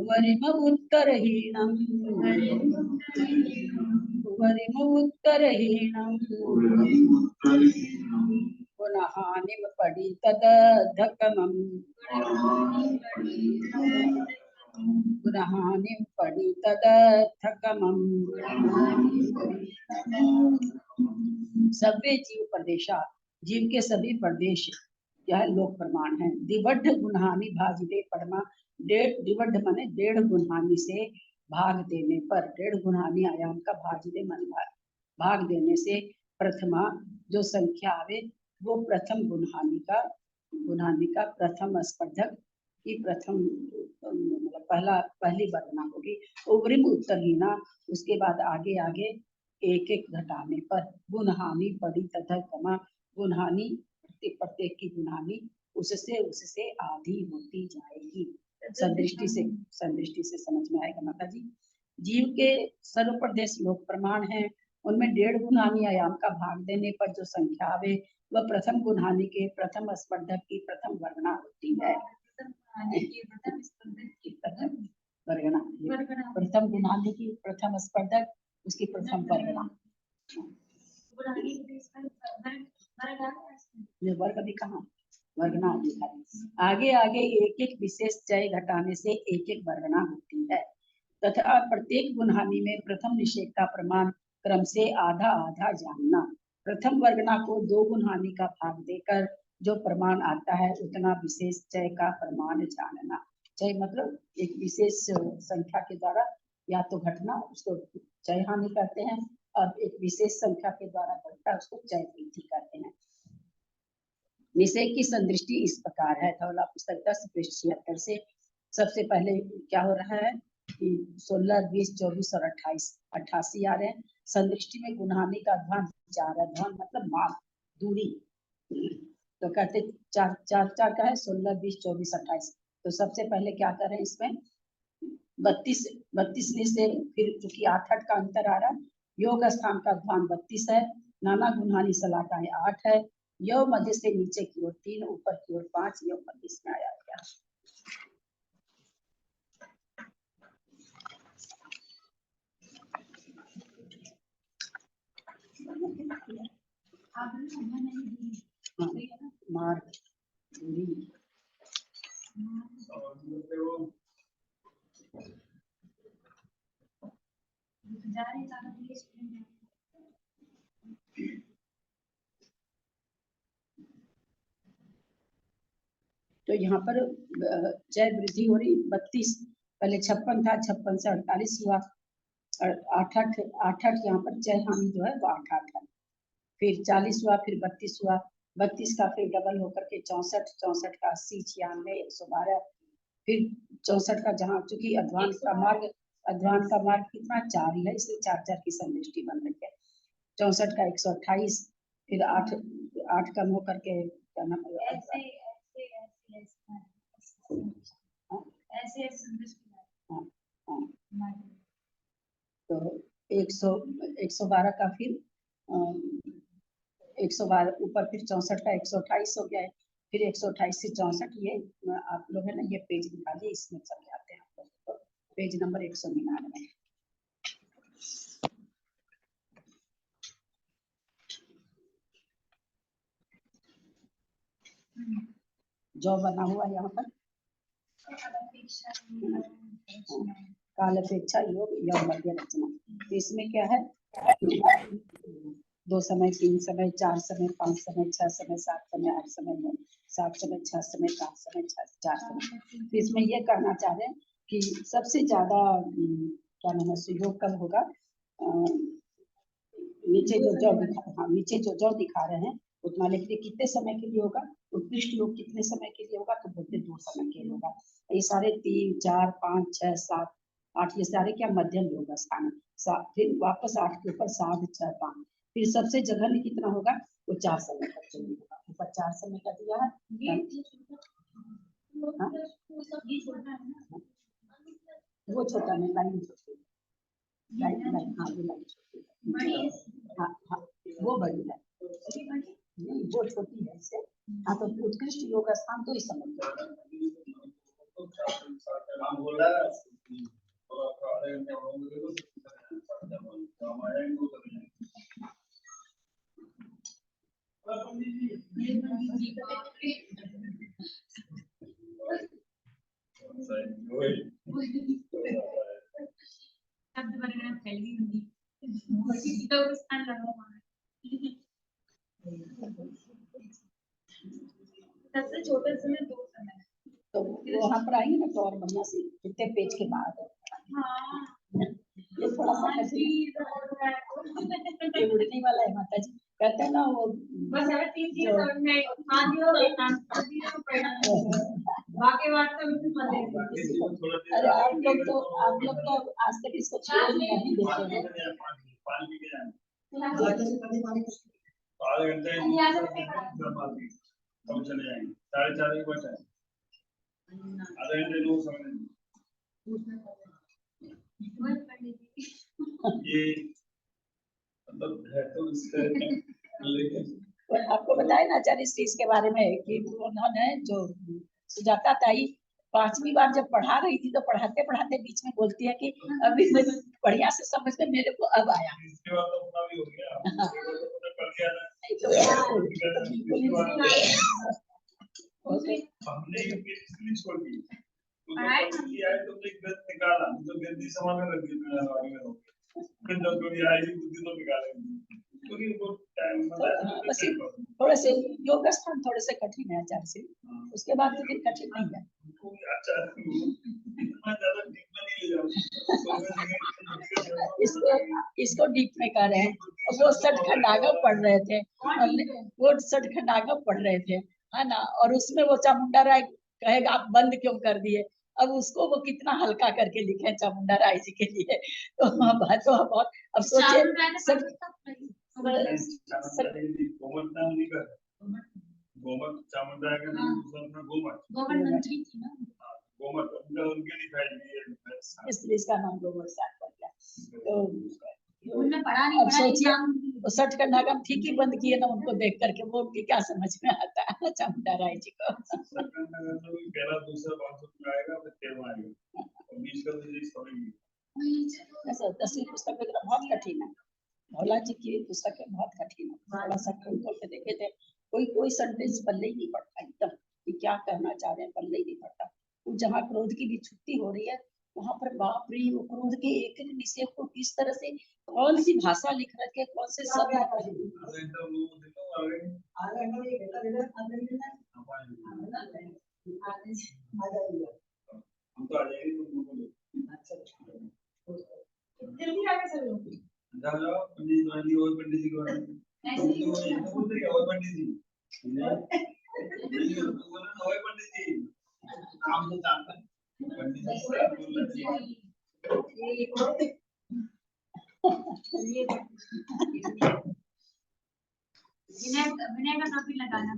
वरिम उत्तरहीनम गुणहानिम पड़ी तदधकमं गुणहानिम पड़ी तदधकमं। सभ्य जीव प्रदेशा, जीव के सभी प्रदेश यह लोक प्रमाण है। दिवड्ढ गुणहानि भाजिदे परमा, दिवड्ढ माने 1.5 गुणहानि से भाग देने पर, 1.5 गुणहानि आयाम का भाजिदे माने भाग देने से प्रथमा जो संख्या आवे वो प्रथम गुणहानि का प्रथम स्पर्धक की प्रथम पहली वर्गना होगी। उग्रिम उत्तरहीना, उसके बाद आगे आगे एक एक घटाने पर गुणहानि पड़ी तथा कमा, गुणहानि प्रत्येक की गुणहानि उससे आधी होती जाएगी। संदृष्टि से समझ में आएगा माता जी। जीव के सर्व प्रदेश लोक प्रमाण है, उनमें 1.5 गुणहानि आयाम का भाग देने पर जो संख्या आवे वह प्रथम गुणहानि के प्रथम स्पर्धक की प्रथम वर्गना होती है। प्रथम गुणहानि की प्रथम स्पर्धक उसकी प्रथम वर्गना। वर्ग अभी कहाँ, वर्गना लिखा है। आगे आगे एक एक विशेष चय घटाने से एक एक वर्गना होती है तथा प्रत्येक गुणहानि में प्रथम निषेध का प्रमाण क्रम से आधा आधा जानना। प्रथम वर्गना को 2 गुणहानि का भाग देकर जो प्रमाण आता है उतना विशेष चय का प्रमाण जानना। चय मतलब एक विशेष संख्या के द्वारा या तो घटना उसको चय हानि कहते हैं, और एक विशेष संख्या के द्वारा घटना उसको चय वृद्धि कहते हैं। निषेध की संदृष्टि इस प्रकार है। धौला पुस्तक 10 पृष्ठ 76 से सबसे पहले क्या हो रहा है, 16, 20, 24 और 28, 88 आ रहे हैं। संदृष्टि में गुणहानि का अध्वान 4 है। अध्वान मतलब मार्ग, दूरी। तो कहते 4 4 4 का है 16, 20, 24, 28। तो सबसे पहले क्या करें इसमें 32 में से फिर चूंकि 8 8 का अंतर आ रहा है, योग स्थान का अध्वान 32 है, नाना गुणहानि सलाका है 8 है, योग मध्य से नीचे की ओर 3, ऊपर की ओर 5, योग मध्य इसमें आया गया। मार्ग, दूरी, तो यहाँ पर जय वृद्धि हो रही 32, पहले 56 था, 56 से 48 हुआ, और 8 8 यहाँ पर जय हानि जो है वो 8 8 है। फिर 40 हुआ, फिर 32 हुआ, 32 का फिर डबल होकर के 64, 64 का 80, 96, 112, फिर 64 का जहाँ चूंकि अध्वान का मार्ग कितना 4 ही है, इसलिए 4 4 की संदृष्टि बन रही है। 64 का 128, फिर 8 कम होकर के क्या नाम है, तो 112 का फिर 112 ऊपर, फिर 64 का 128 हो गया है, फिर 128 से 64, ये आप लोग है ना ये पेज निकालिए, इसमें समझाते हैं आप लोग को। पेज नंबर 199 जो बना हुआ यहाँ पर काल अपेक्षा योग या मध्य रचना। तो इसमें क्या है 2 समय, 3 समय, 4 समय, 5 समय, 6 समय, 7 समय, 8 समय, 9, 7 समय, 6 समय, 5 समय, 4 समय। तो इसमें ये कहना चाह रहे हैं कि सबसे ज्यादा क्या नाम है सुयोग कब होगा, नीचे जो जॉब दिखा रहे हैं उतना लिखिए कितने समय के लिए होगा, उत्कृष्ट योग कितने समय के लिए होगा, तो बोलते 2 समय के लिए होगा। ये सारे 3, 4, 5, 6, 7, 8 ये सारे क्या मध्यम योग स्थान, फिर वापस 8 के ऊपर 7, 6, 5, फिर सबसे जगह में कितना होगा वो 4 समय का चाहिए होगा, ऊपर 4 समय का दिया है। वो छोटा नहीं, लाइन छोटी, लाइन हाँ वो लाइन छोटी, हाँ वो बड़ी है, नहीं वो छोटी है इससे। हाँ तो उत्कृष्ट योग स्थान तो इस समय सबसे छोटे समय 2 समय, तो वहाँ पर आएंगे ना तो और बढ़िया से कितने पेज के बाद ये थोड़ा सा ये उड़ने वाला है माता जी, कहते हैं ना वो बस यार 3 चीज समझ में आई, आदि और बाकी बात तो मुझे पता है। अरे आप लोग तो आज तक इसको छोड़ नहीं देते हैं। आधे घंटे कब चले जाएंगे, 4:30 बजे बैठे आधे घंटे लोग समझ ये मतलब है तो इसका लेकिन आपको बताया ना आचार्य इस चीज के बारे में कि उन्होंने जो सुजाता ताई 5वीं बार जब पढ़ा रही थी तो पढ़ाते पढ़ाते बीच में बोलती है कि अभी मैं बढ़िया से समझ में मेरे को अब आया। इसके बाद तो अपना भी हो गया, हमने इसलिए छोड़ दी तो एक गलत निकाला तो गलती समान रख दी में फिर जब कभी आएगी बुद्धि तो निकालेंगे क्योंकि वो टाइम थोड़े से योग स्थान थोड़े से कठिन है आचार्य से, उसके बाद तो फिर कठिन नहीं है। इसको डीप में कर रहे हैं, वो सटखंडागम पढ़ रहे थे, वो सटखंडागम पढ़ रहे थे है ना, और उसमें वो चामुंडा राय कहेगा आप बंद क्यों कर दिए, अब उसको वो कितना हल्का करके लिखे चामुंडा राय जी के लिए। तो बात तो बहुत, अब सोचिए सब गोमत नाम नहीं कर, गोमत चामुंडा का नाम दूसरा था गोमत। गोमत मंत्री थी ना। गोमत उनके दिखाई दिए, इसलिए इसका नाम गोबर साग पड़ गया। तो उनने पढ़ा नहीं, अब पढ़ा सोचिए एग्जाम वो 60 का नागम ठीक ही बंद किए ना, उनको देख करके वो उनकी क्या समझ में आता है चामुंडा राय जी को। पहला दूसरा 500 में आएगा, फिर 13 आएगा और 20 का तो ये समझ ऐसा 10वीं पुस्तक वगैरह बहुत कठिन है, भोला जी की पुस्तक बहुत कठिन है। थोड़ा सा खोल खोल के देखे थे, कोई सेंटेंस पल्ले ही नहीं पड़ता एकदम कि क्या कहना चाह रहे हैं, पल्ले ही नहीं पड़ता। वो जहाँ क्रोध की भी छुट्टी हो रही है वहाँ पर बाप रे, वो क्रोध के एक एक विषय को किस तरह से, कौन सी भाषा लिख रखे, कौन से शब्द लिख रखे। जल्दी आ गए सब लोग। जाओ पंडित जी और पंडित जी को ऐसे ही और पंडित जी नहीं और पंडित जी काम तो जानता है पंडित जी से बोलना चाहिए। विनय का टॉपिक लगाना।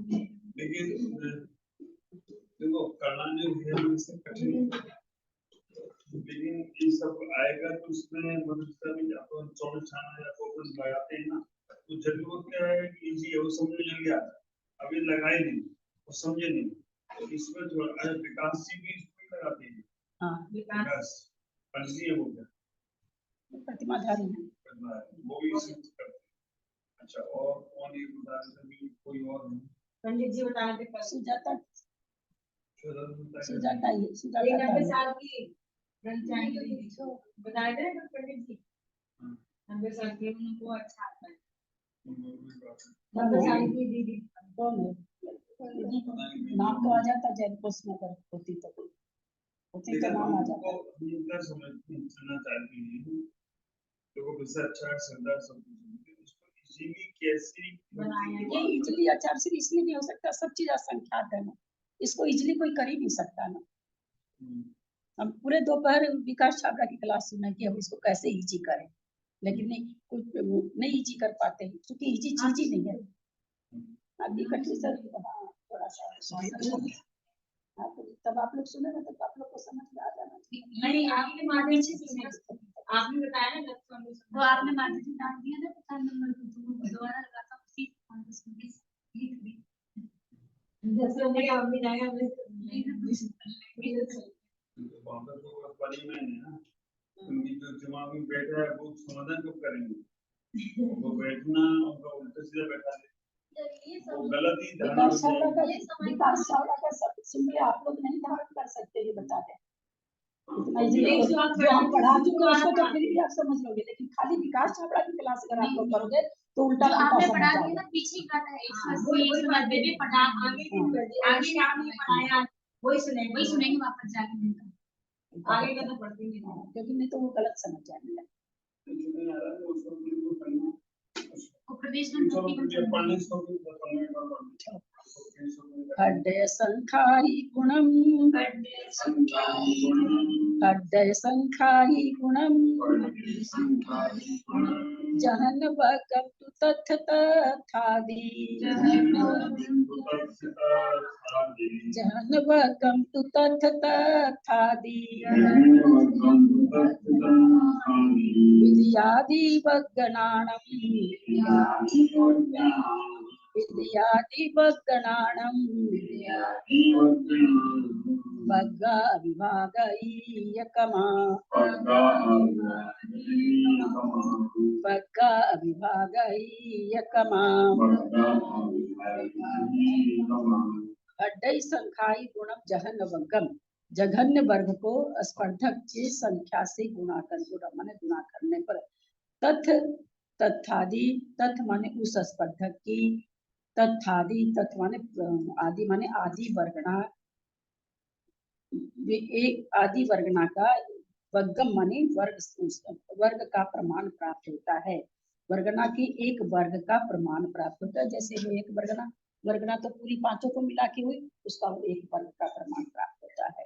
लेकिन देखो करना जो है इससे कठिन, लेकिन ये सब आएगा तो उसमें मतलब में अपन 24 खाना या फोकस लगाते हैं ना, तो जरूरत क्या है कि इजी है वो समझ में लग गया, अभी लगाए नहीं वो समझे नहीं, तो इसमें थोड़ा विकास जी भी इसमें लगाते हैं। हाँ विकास पंजी है वो क्या प्रतिमाधारी है, वो भी इसी में करते हैं। अच्छा और कौन एक उदाहरण भी कोई और पंडित जी बता रहे थे सुजाता सुजाता सुजाता ही एक सुजाता 90 साल की बताए थे ना पंडित जी, 90 साल की उनको अच्छा आता है। 90 साल की दीदी कौन है, नाम तो आ जाता जैन कोश में अगर होती तो नाम आ जाता। उनका समझना चाहती है लोगों को अच्छा सरदार सब उसको इजीली कैसे बनाया ये इजली आचार से इसलिए नहीं हो सकता, सब चीज असंख्यात है ना, इसको इजली कोई कर ही नहीं सकता ना। हम पूरे दोपहर विकास छाबड़ा की क्लास सुने कि हम इसको कैसे इजी करें, लेकिन नहीं कुछ नहीं इजी कर पाते हैं क्योंकि इजी चीज ही नहीं है। अभी कठिन सर थोड़ा सा हाँ, तो तब आप लोग सुने ना, तब आप लोग को समझ में आ जाना चाहिए। नहीं आपने माधवी जी सुने, आपने बताया ना तो आपने माधवी जी डाल दिया ना 5 नंबर को, तो वो दोबारा लगाता उसी कॉन्टेस्ट में लिख दी जैसे हमने काम भी जाएगा हमने बांधर को पानी में है ना, उनकी जो दिमाग में बैठा है वो समाधान कब करेंगे, वो बैठना उनका उल्टा सीधा बैठा है वो गलत ही धारणा विकास चावला का सब सुन के आप लोग नहीं धारण कर सकते, ये बता दें इतना इजीली जो हम पढ़ा चुके हैं उसको तो फिर भी आप समझ लोगे, लेकिन खाली विकास छाबड़ा की क्लास अगर आप लोग करोगे तो उल्टा आपने समझ पढ़ा दिया जाओगे। ना पीछे का था 180 भी पढ़ा, आगे आपने पढ़ाया वही सुनेंगे वापस जाके, आगे का तो पढ़ते नहीं, क्योंकि नहीं तो वो गलत समझ जाएंगे। प्रदेश में खड्डय संखाई गुणम खड्डय संखाई गुणम जहन वगम तु तथ तथादि जहन वगम तु तथ तथादि विद्यादि वगणाणम विद्यादि वगणाणम वग्गा विभागयकमा वग्गा विभागयकमा खड्डई संख्याई गुणम जहन वगम, जघन्य वर्ग को स्पर्धक की संख्या से गुणा कर, माने गुणा करने पर तथ तथादि, तथ माने उस स्पर्धक की, तथादि तथ माने आदि माने आदि वर्गना, एक आदि वर्गना का वर्गम माने वर्ग का प्रमाण प्राप्त होता है, वर्गना की एक वर्ग का प्रमाण प्राप्त होता है। जैसे वो एक वर्गना तो पूरी पांचों को मिला के हुई, उसका वो एक वर्ग का प्रमाण प्राप्त होता है।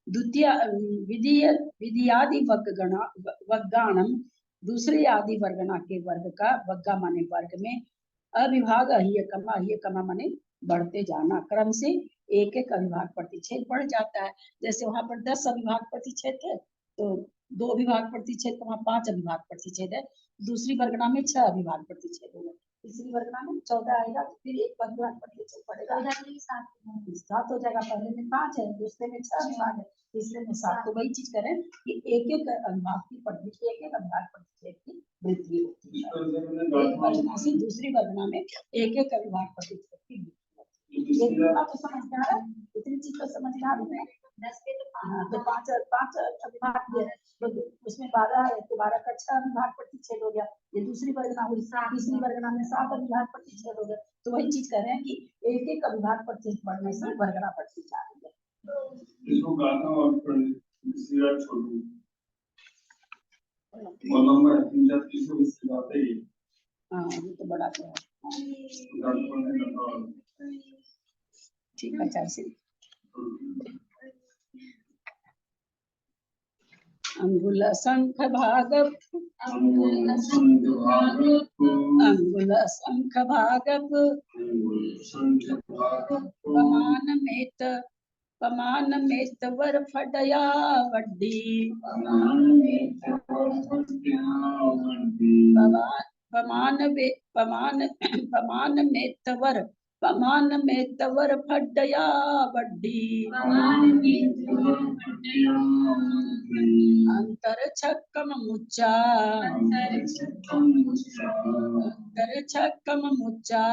द्वितीय विधियादि वग्गाणम दूसरे आदि वर्गणा के वर्ग का, वग्गा माने वर्ग में, अविभाग अहियकमा माने बढ़ते जाना, क्रम से एक एक अविभाग प्रतिच्छेद बढ़ जाता है। जैसे वहां पर 10 अविभाग प्रतिच्छेद थे तो 2 अविभाग प्रतिच्छेद तो वहाँ 5 अविभाग प्रतिच्छेद है। दूसरी वर्गणा में 6 अविभाग प्रतिच्छेद होगा, तीसरी वर्गणा में 14 आएगा तो फिर एक अविभाग प्रतिच्छेद पड़ेगा, 7 हो जाएगा। पहले में 5 है, दूसरे में 6 अविभाग है, तीसरे में 7। तो वही चीज करें कि एक एक अविभाग की वृद्धि, एक एक अविभाग प्रतिच्छेद की वृद्धि होती है। एक वर्गणा से दूसरी वर्गणा में एक एक अविभाग प्रतिच्छेद की वृद्धि होती है। ये बात तो समझ में आ रहा है, इतनी चीज तो समझ में आ रही है। 10 के तो 5 तो 5 अविभाग दिए हैं, तो उसमें 12 है तो 12 का 6 अविभाग प्रतिच्छेद हो गया। ये दूसरी वर्गणा हुई, तीसरी वर्गणा में 7 अविभाग प्रतिच्छेद हो गया। तो वही चीज कर रहे हैं कि एक एक अविभाग प्रतिच्छेद बढ़ने से वर्गणा बढ़ती जा रही है। इसको गाना और तीसरा छोड़ू नंबर 3 इससे बात है। हाँ ये तो बड़ा तो है। ठीक है चाची। अंगुल शंख भाग, अंगुल शंख भागप पमान मेत वर फडया वड्डी, पमान मेतवर फडया वड्डी, अंतर छक्कम मुच्चा, अंतर छक्कम मुच्चा,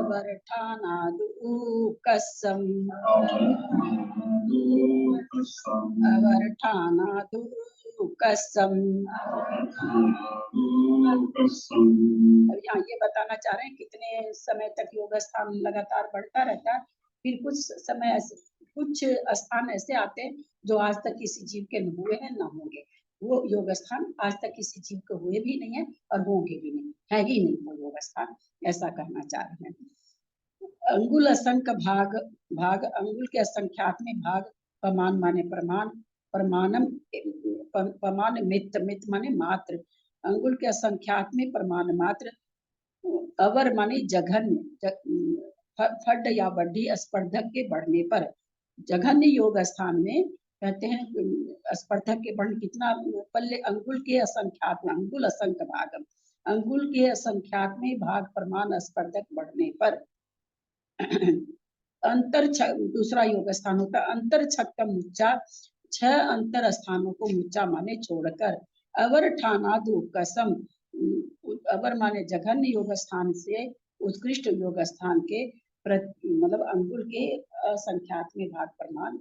वरठाना दू कसम, वरठाना दू कसम। यहाँ ये बताना चाह रहे हैं कितने समय तक योग स्थान लगातार बढ़ता रहता है। फिर कुछ समय ऐसे, कुछ स्थान ऐसे आते हैं जो आज तक किसी जीव के न हुए हैं न होंगे। वो योग स्थान आज तक किसी जीव के हुए भी नहीं है और होंगे भी नहीं, है ही नहीं वो योग स्थान, ऐसा कहना चाह रहे हैं। अंगुल असंख्य भाग, भाग अंगुल के असंख्यात में भाग, पमान माने प्रमाण, प्रमाणम पमान मित, मित माने मात्र, अंगुल के असंख्यात में प्रमाण मात्र, अवर माने जघन्य, फड या वड्डी स्पर्धक के बढ़ने पर, जघन्य योग स्थान में कहते हैं स्पर्धक के बढ़ कितना पल्ले, अंगुल के असंख्यात में, अंगुल असंख्य भाग, अंगुल के असंख्यात में भाग प्रमाण स्पर्धक बढ़ने पर, अंतर दूसरा योग स्थान होता है अंतर छक्कम मुच्चा, 6 अंतर स्थानों को मुच्चा माने छोड़कर, अवर ठाना दो कसम, अवर माने जघन्य योग स्थान से उत्कृष्ट योग स्थान के मतलब अंगुल के असंख्यात में भाग प्रमाण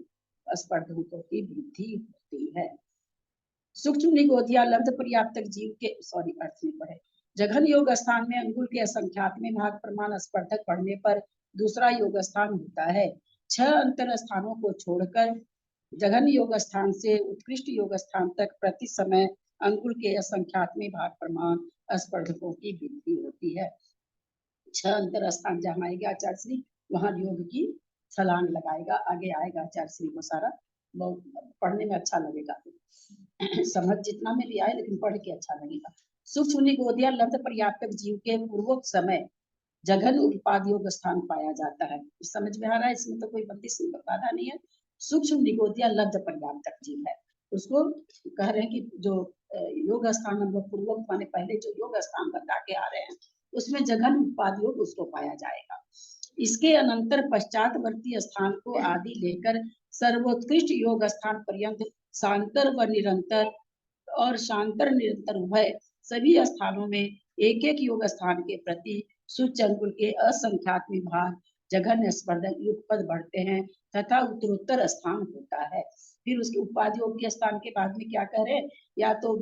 स्पर्धकों की वृद्धि होती है। सूक्ष्म निगोधिया लब्ध पर्याप्तक जीव के अर्थ में पढ़े, जघन्य योग स्थान में अंगुल के असंख्यात में भाग प्रमाण स्पर्धक पढ़ने पर दूसरा योग स्थान होता है। 6 अंतर स्थानों को छोड़कर जघन्य योग स्थान से उत्कृष्ट योग स्थान तक प्रति समय अंगुल के असंख्यात में भाग प्रमाण स्पर्धकों की वृद्धि होती है। 6 अंतर स्थान जहाँ आएगा आचार्य श्री वहां योग की छलांग लगाएगा, आगे आएगा आचार्य श्री को सारा, बहुत पढ़ने में अच्छा लगेगा। समझ जितना में भी आए लेकिन पढ़ के अच्छा लगेगा। सूक्ष्म निगोधिया लब्ध पर्याप्तक जीव के पूर्वोक्त समय जघन्य उत्पाद योग स्थान पाया जाता है। समझ में आ रहा है, इसमें तो कोई बंदिश बाधा नहीं है। सूक्ष्म निगोधिया लब्ध पर्याप्तक जीव है, उसको कह रहे हैं कि जो योग स्थान हम लोग पूर्वोक्त माने पहले जो योग स्थान बता के आ रहे हैं उसमें जघन्य उत्पाद योग उसको पाया जाएगा। इसके अनंतर पश्चातवर्ती स्थान को आदि लेकर सर्वोत्कृष्ट योग स्थान पर्यंत शांतर व निरंतर और शांतर निरंतर उभय सभी स्थानों में एक एक योग स्थान के प्रति सूच्य अंगुल के असंख्यात में भाग जघन्य स्पर्धक युगपद बढ़ते हैं तथा उत्तरोत्तर स्थान होता है। फिर उसके उपाधि योग के स्थान के बाद में क्या कह रहे हैं, या तो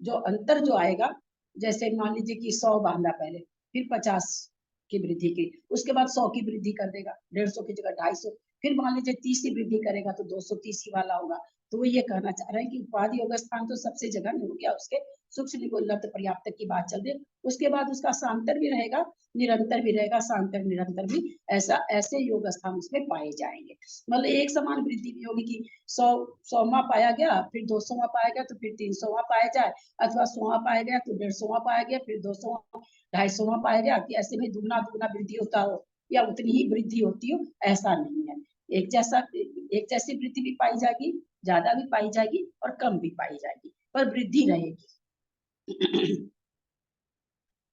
जो अंतर जो आएगा, जैसे मान लीजिए कि 100 बांधा पहले, फिर 50 की वृद्धि की, उसके बाद 100 की वृद्धि कर देगा, 150 की जगह 250, फिर मान लीजिए 30 की वृद्धि करेगा तो 230 वाला होगा। तो वो ये कहना चाह रहे हैं कि उपाधि योग स्थान तो सबसे जगह हो गया, उसके सूक्ष्म निगोलब्ध पर्याप्त की बात चल रही है। उसके बाद उसका शांतर भी रहेगा, निरंतर भी रहेगा, शांतर निरंतर भी, ऐसे योग स्थान उसमें पाए जाएंगे। मतलब एक समान वृद्धि भी होगी कि 100वां पाया गया, फिर 200वां पाया गया, तो फिर 300वां पाया जाए, अथवा 100वां पाया गया तो 150वां पाया गया, फिर 200वां 250वां पाया गया, कि ऐसे में दुगना दुगना वृद्धि होता हो या उतनी ही वृद्धि होती हो, ऐसा नहीं है। एक जैसी वृद्धि भी पाई जाएगी, ज्यादा भी पाई जाएगी और कम भी पाई जाएगी, पर वृद्धि रहेगी।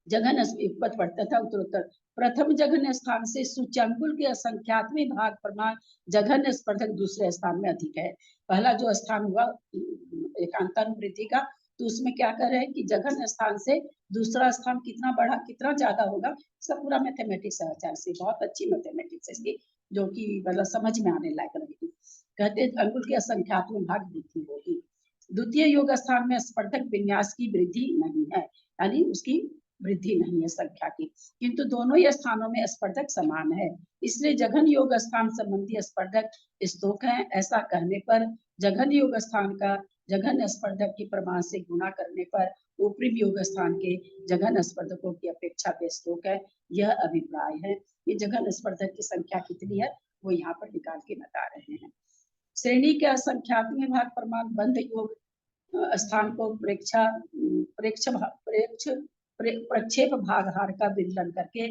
जघन पद पढ़ता था उत्तरोत्तर। प्रथम जघन स्थान से सूच्यंकुल के असंख्यात्मी भाग प्रमाण जघन स्पर्धक दूसरे स्थान में अधिक है। पहला जो स्थान हुआ एकांतानुवृद्धि का, तो उसमें क्या कर रहे हैं कि जघन स्थान से दूसरा स्थान कितना बड़ा, कितना ज्यादा होगा, इसका पूरा मैथमेटिक्स है आचार्य से, बहुत अच्छी मैथमेटिक्स है इसकी, जो कि मतलब समझ में आने लायक रहेगी। कहते हैं अंकुल के असंख्यात्मक भाग वृद्धि होगी। द्वितीय योग स्थान में स्पर्धक विन्यास की वृद्धि नहीं है, यानी उसकी वृद्धि नहीं है संख्या की, किंतु दोनों ही स्थानों में स्पर्धक समान है, इसलिए जघन योग स्थान संबंधी स्पर्धक स्तोक है। ऐसा कहने पर जघन योग स्थान का जघन स्पर्धक के प्रमाण से गुणा करने पर ऊपरी योग स्थान के जघन स्पर्धकों की अपेक्षा बेस्तोक है, यह अभिप्राय है। ये जघन स्पर्धक की संख्या कितनी है वो यहाँ पर निकाल के बता रहे हैं। श्रेणी के असंख्यात्मक भाग प्रमाण बंध योग स्थान को प्रक्षेप भागहार का विरलन करके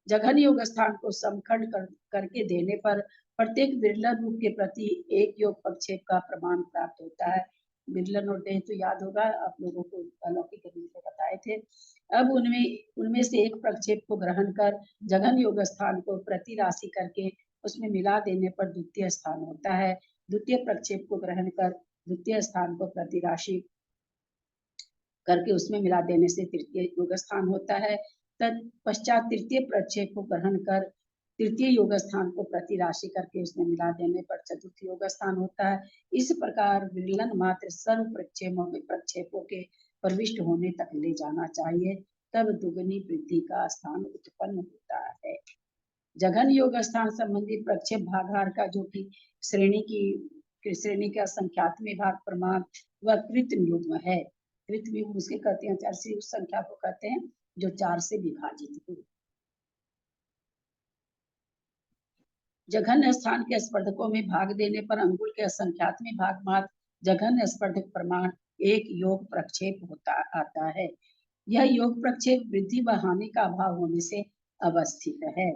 जघन योग स्थान को समखंड करके देने पर प्रत्येक विरलन रूप के प्रति एक योग प्रक्षेप का प्रमाण प्राप्त होता है। विरलन और देह तो याद होगा आप लोगों को, अलौकिक में बताए थे। अब उनमें से एक प्रक्षेप को ग्रहण कर जघन योग स्थान को प्रति राशि करके उसमें मिला देने पर द्वितीय स्थान होता है। द्वितीय प्रक्षेप को ग्रहण कर द्वितीय स्थान को प्रति राशि करके उसमें मिला देने से तृतीय योग स्थान होता है। तत्पश्चात तृतीय प्रक्षेप को ग्रहण कर तृतीय योग स्थान को प्रति राशि करके उसमें मिला देने पर चतुर्थ योग स्थान होता है। इस प्रकार विरलन मात्र सर्व प्रक्षेपों के प्रविष्ट होने तक ले जाना चाहिए, तब दुगनी वृद्धि का स्थान उत्पन्न होता है। जघन योग स्थान संबंधी प्रक्षेप भागार का जो कि श्रेणी का संख्यात्मक भाग प्रमाण वह कृत्रिम युग्म है। कृत्रिम युग्म उसके कहते हैं आचार्य, उस संख्या को कहते हैं जो 4 से विभाजित हो। जघन स्थान के स्पर्धकों में भाग देने पर अंगुल के असंख्यात्मक भाग मात्र जघन स्पर्धक प्रमाण एक योग प्रक्षेप आता है। यह योग प्रक्षेप वृद्धि व हानि का अभाव होने से अवस्थित है।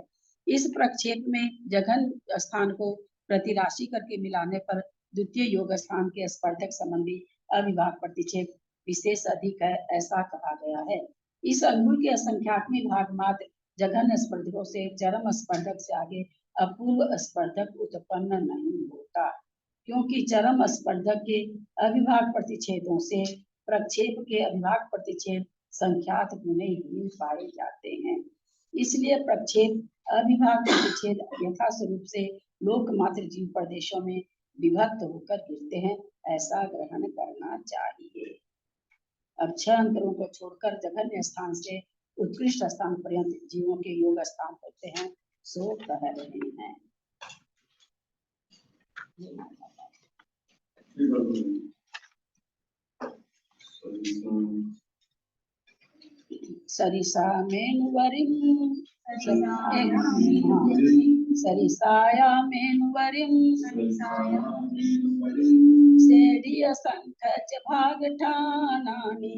इस प्रक्षेप में जघन स्थान को प्रतिराशि करके मिलाने पर द्वितीय योग स्थान के स्पर्धक संबंधी अविभाग प्रतिक्षेप विशेष अधिक है, ऐसा कहा गया है। इस अंगुल के असंख्यात्मक भाग मात्र जघन स्पर्धकों से चरम स्पर्धक से आगे अपूर्व स्पर्धक उत्पन्न नहीं होता, क्योंकि चरम स्पर्धक के अविभाग प्रतिच्छेदों से प्रक्षेप के अविभाग प्रतिच्छेद संख्यात गुणे ही पाए जाते हैं। इसलिए प्रक्षेप अविभाग प्रतिच्छेद यथास्वरूप से लोकमात्र जीव प्रदेशों में विभक्त होकर गिरते हैं, ऐसा ग्रहण करना चाहिए। अब 6 अंतरों को छोड़कर जघन्य स्थान से उत्कृष्ट स्थान पर्यंत जीवों के योग स्थान होते हैं, सो कह रहे हैं। सरिसा मेनुवरिम सरिसाया मेनुवरिम सेरिय संखच भाग ठानानी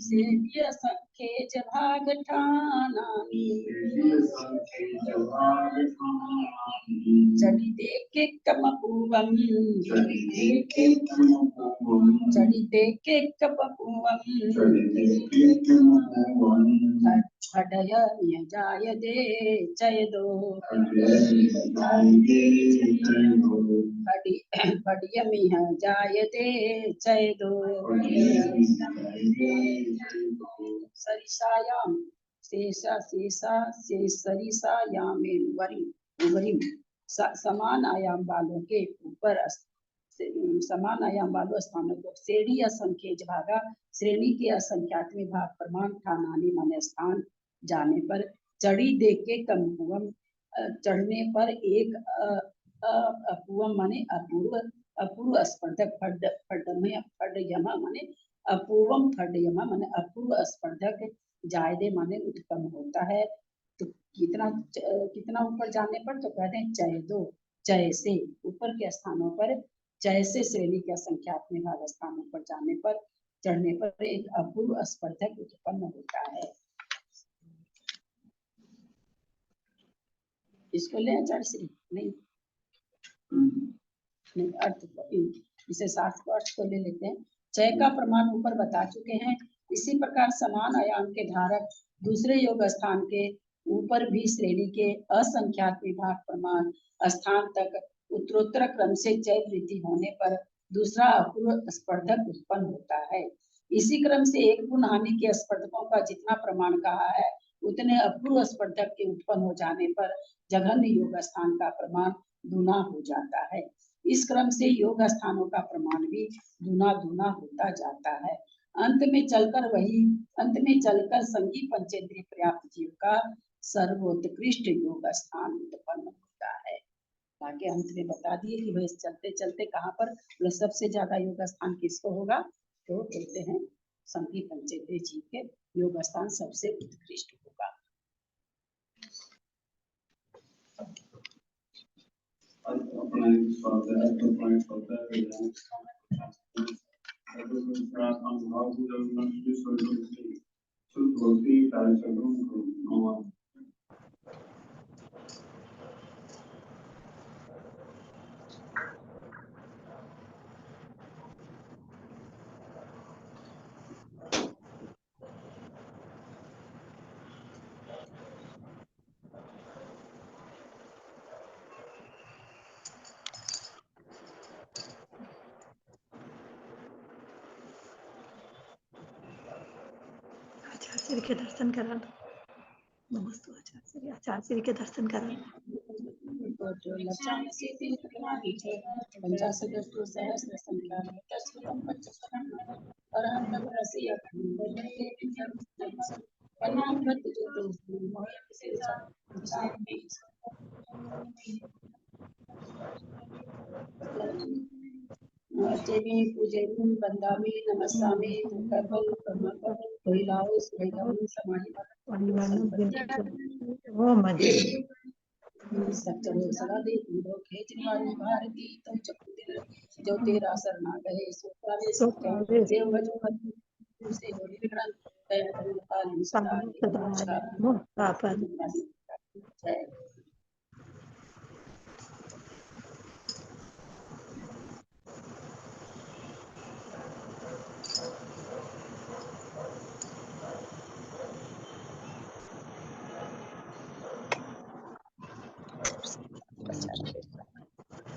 सेरिय संखेज भाग ठानानी चली देखे कमपूवम चली देखे कमपूवम खडय जाय दे चयदो खडियमिह जाय दे चयदो सरिसायाम सरिसायामेन समान आयाम वालों के ऊपर समान आयाम वालों स्थानों को श्रेणी असंख्यज भागा श्रेणी के असंख्यात्मक भाग प्रमाण ठानानी मन स्थान जाने पर चढ़ी देख के कमकुवम, चढ़ने पर एक अपूवम माने अपूर्व, अपूर्व स्पर्धक, फड्डयमा माने अपूर्वम, फड्डयमा माने अपूर्व स्पर्धक, जायदे माने उत्पन्न होता है। तो कितना ऊपर जाने पर, तो कहते हैं चय दो, चय से ऊपर के स्थानों पर, चय से श्रेणी के संख्यात्मक भाग स्थानों पर जाने पर, चढ़ने पर एक अपूर्व स्पर्धक उत्पन्न होता है। इसको ले आचार्य श्री नहीं नहीं अर्थ इसे शास्त्र को अर्थ को ले लेते हैं। चय का प्रमाण ऊपर बता चुके हैं। इसी प्रकार समान आयाम के धारक दूसरे योग स्थान के ऊपर भी श्रेणी के असंख्यात विभाग प्रमाण स्थान तक उत्तरोत्तर क्रम से चय वृद्धि होने पर दूसरा अपूर्व स्पर्धक उत्पन्न होता है। इसी क्रम से एक गुण हानि के स्पर्धकों का जितना प्रमाण कहा है, उतने अपूर्व स्पर्धक के उत्पन्न हो जाने पर जघन्य योग स्थान का प्रमाण दूना हो जाता है। इस क्रम से योग स्थानों का प्रमाण भी दूना दूना होता जाता है। अंत में चलकर संगी पंचेंद्रिय पर्याप्त जीव का सर्वोत्कृष्ट योग स्थान उत्पन्न होता है। आगे अंत में बता दिए कि भाई चलते चलते कहाँ पर सबसे ज्यादा योग स्थान किसको होगा, तो कहते हैं संगी पंचेंद्रिय जीव के योग स्थान सबसे उत्कृष्ट होगा। आचार्य के दर्शन करा दो। नमस्ते आचार्य के दर्शन करा दो। पूजयी वंदामि नमस्सामि मुखपल कर्मपल कोइलाओ सुभैगम समाधि वो मजे सच्चरो सदा दे दो केजरीवाल भारती तुम चकुदिल जो तेरा शरणा गए सो पावे देव वजो से निकरण दया पालन सदा पापन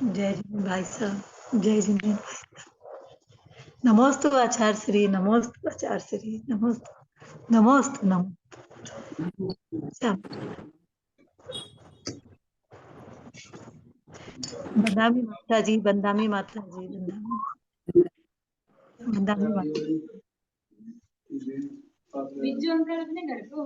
जय जिनेन्द्र भाई साहब, जय जिनेन्द्र भाई साहब। नमोस्तु आचार्य श्री, नमोस्तु आचार्य श्री, नमोस्तु नमोस्तु नमो। बंदामी माता जी, बंदामी माता जी, बंदामी माता जी। बिज्जू अंकल अपने घर को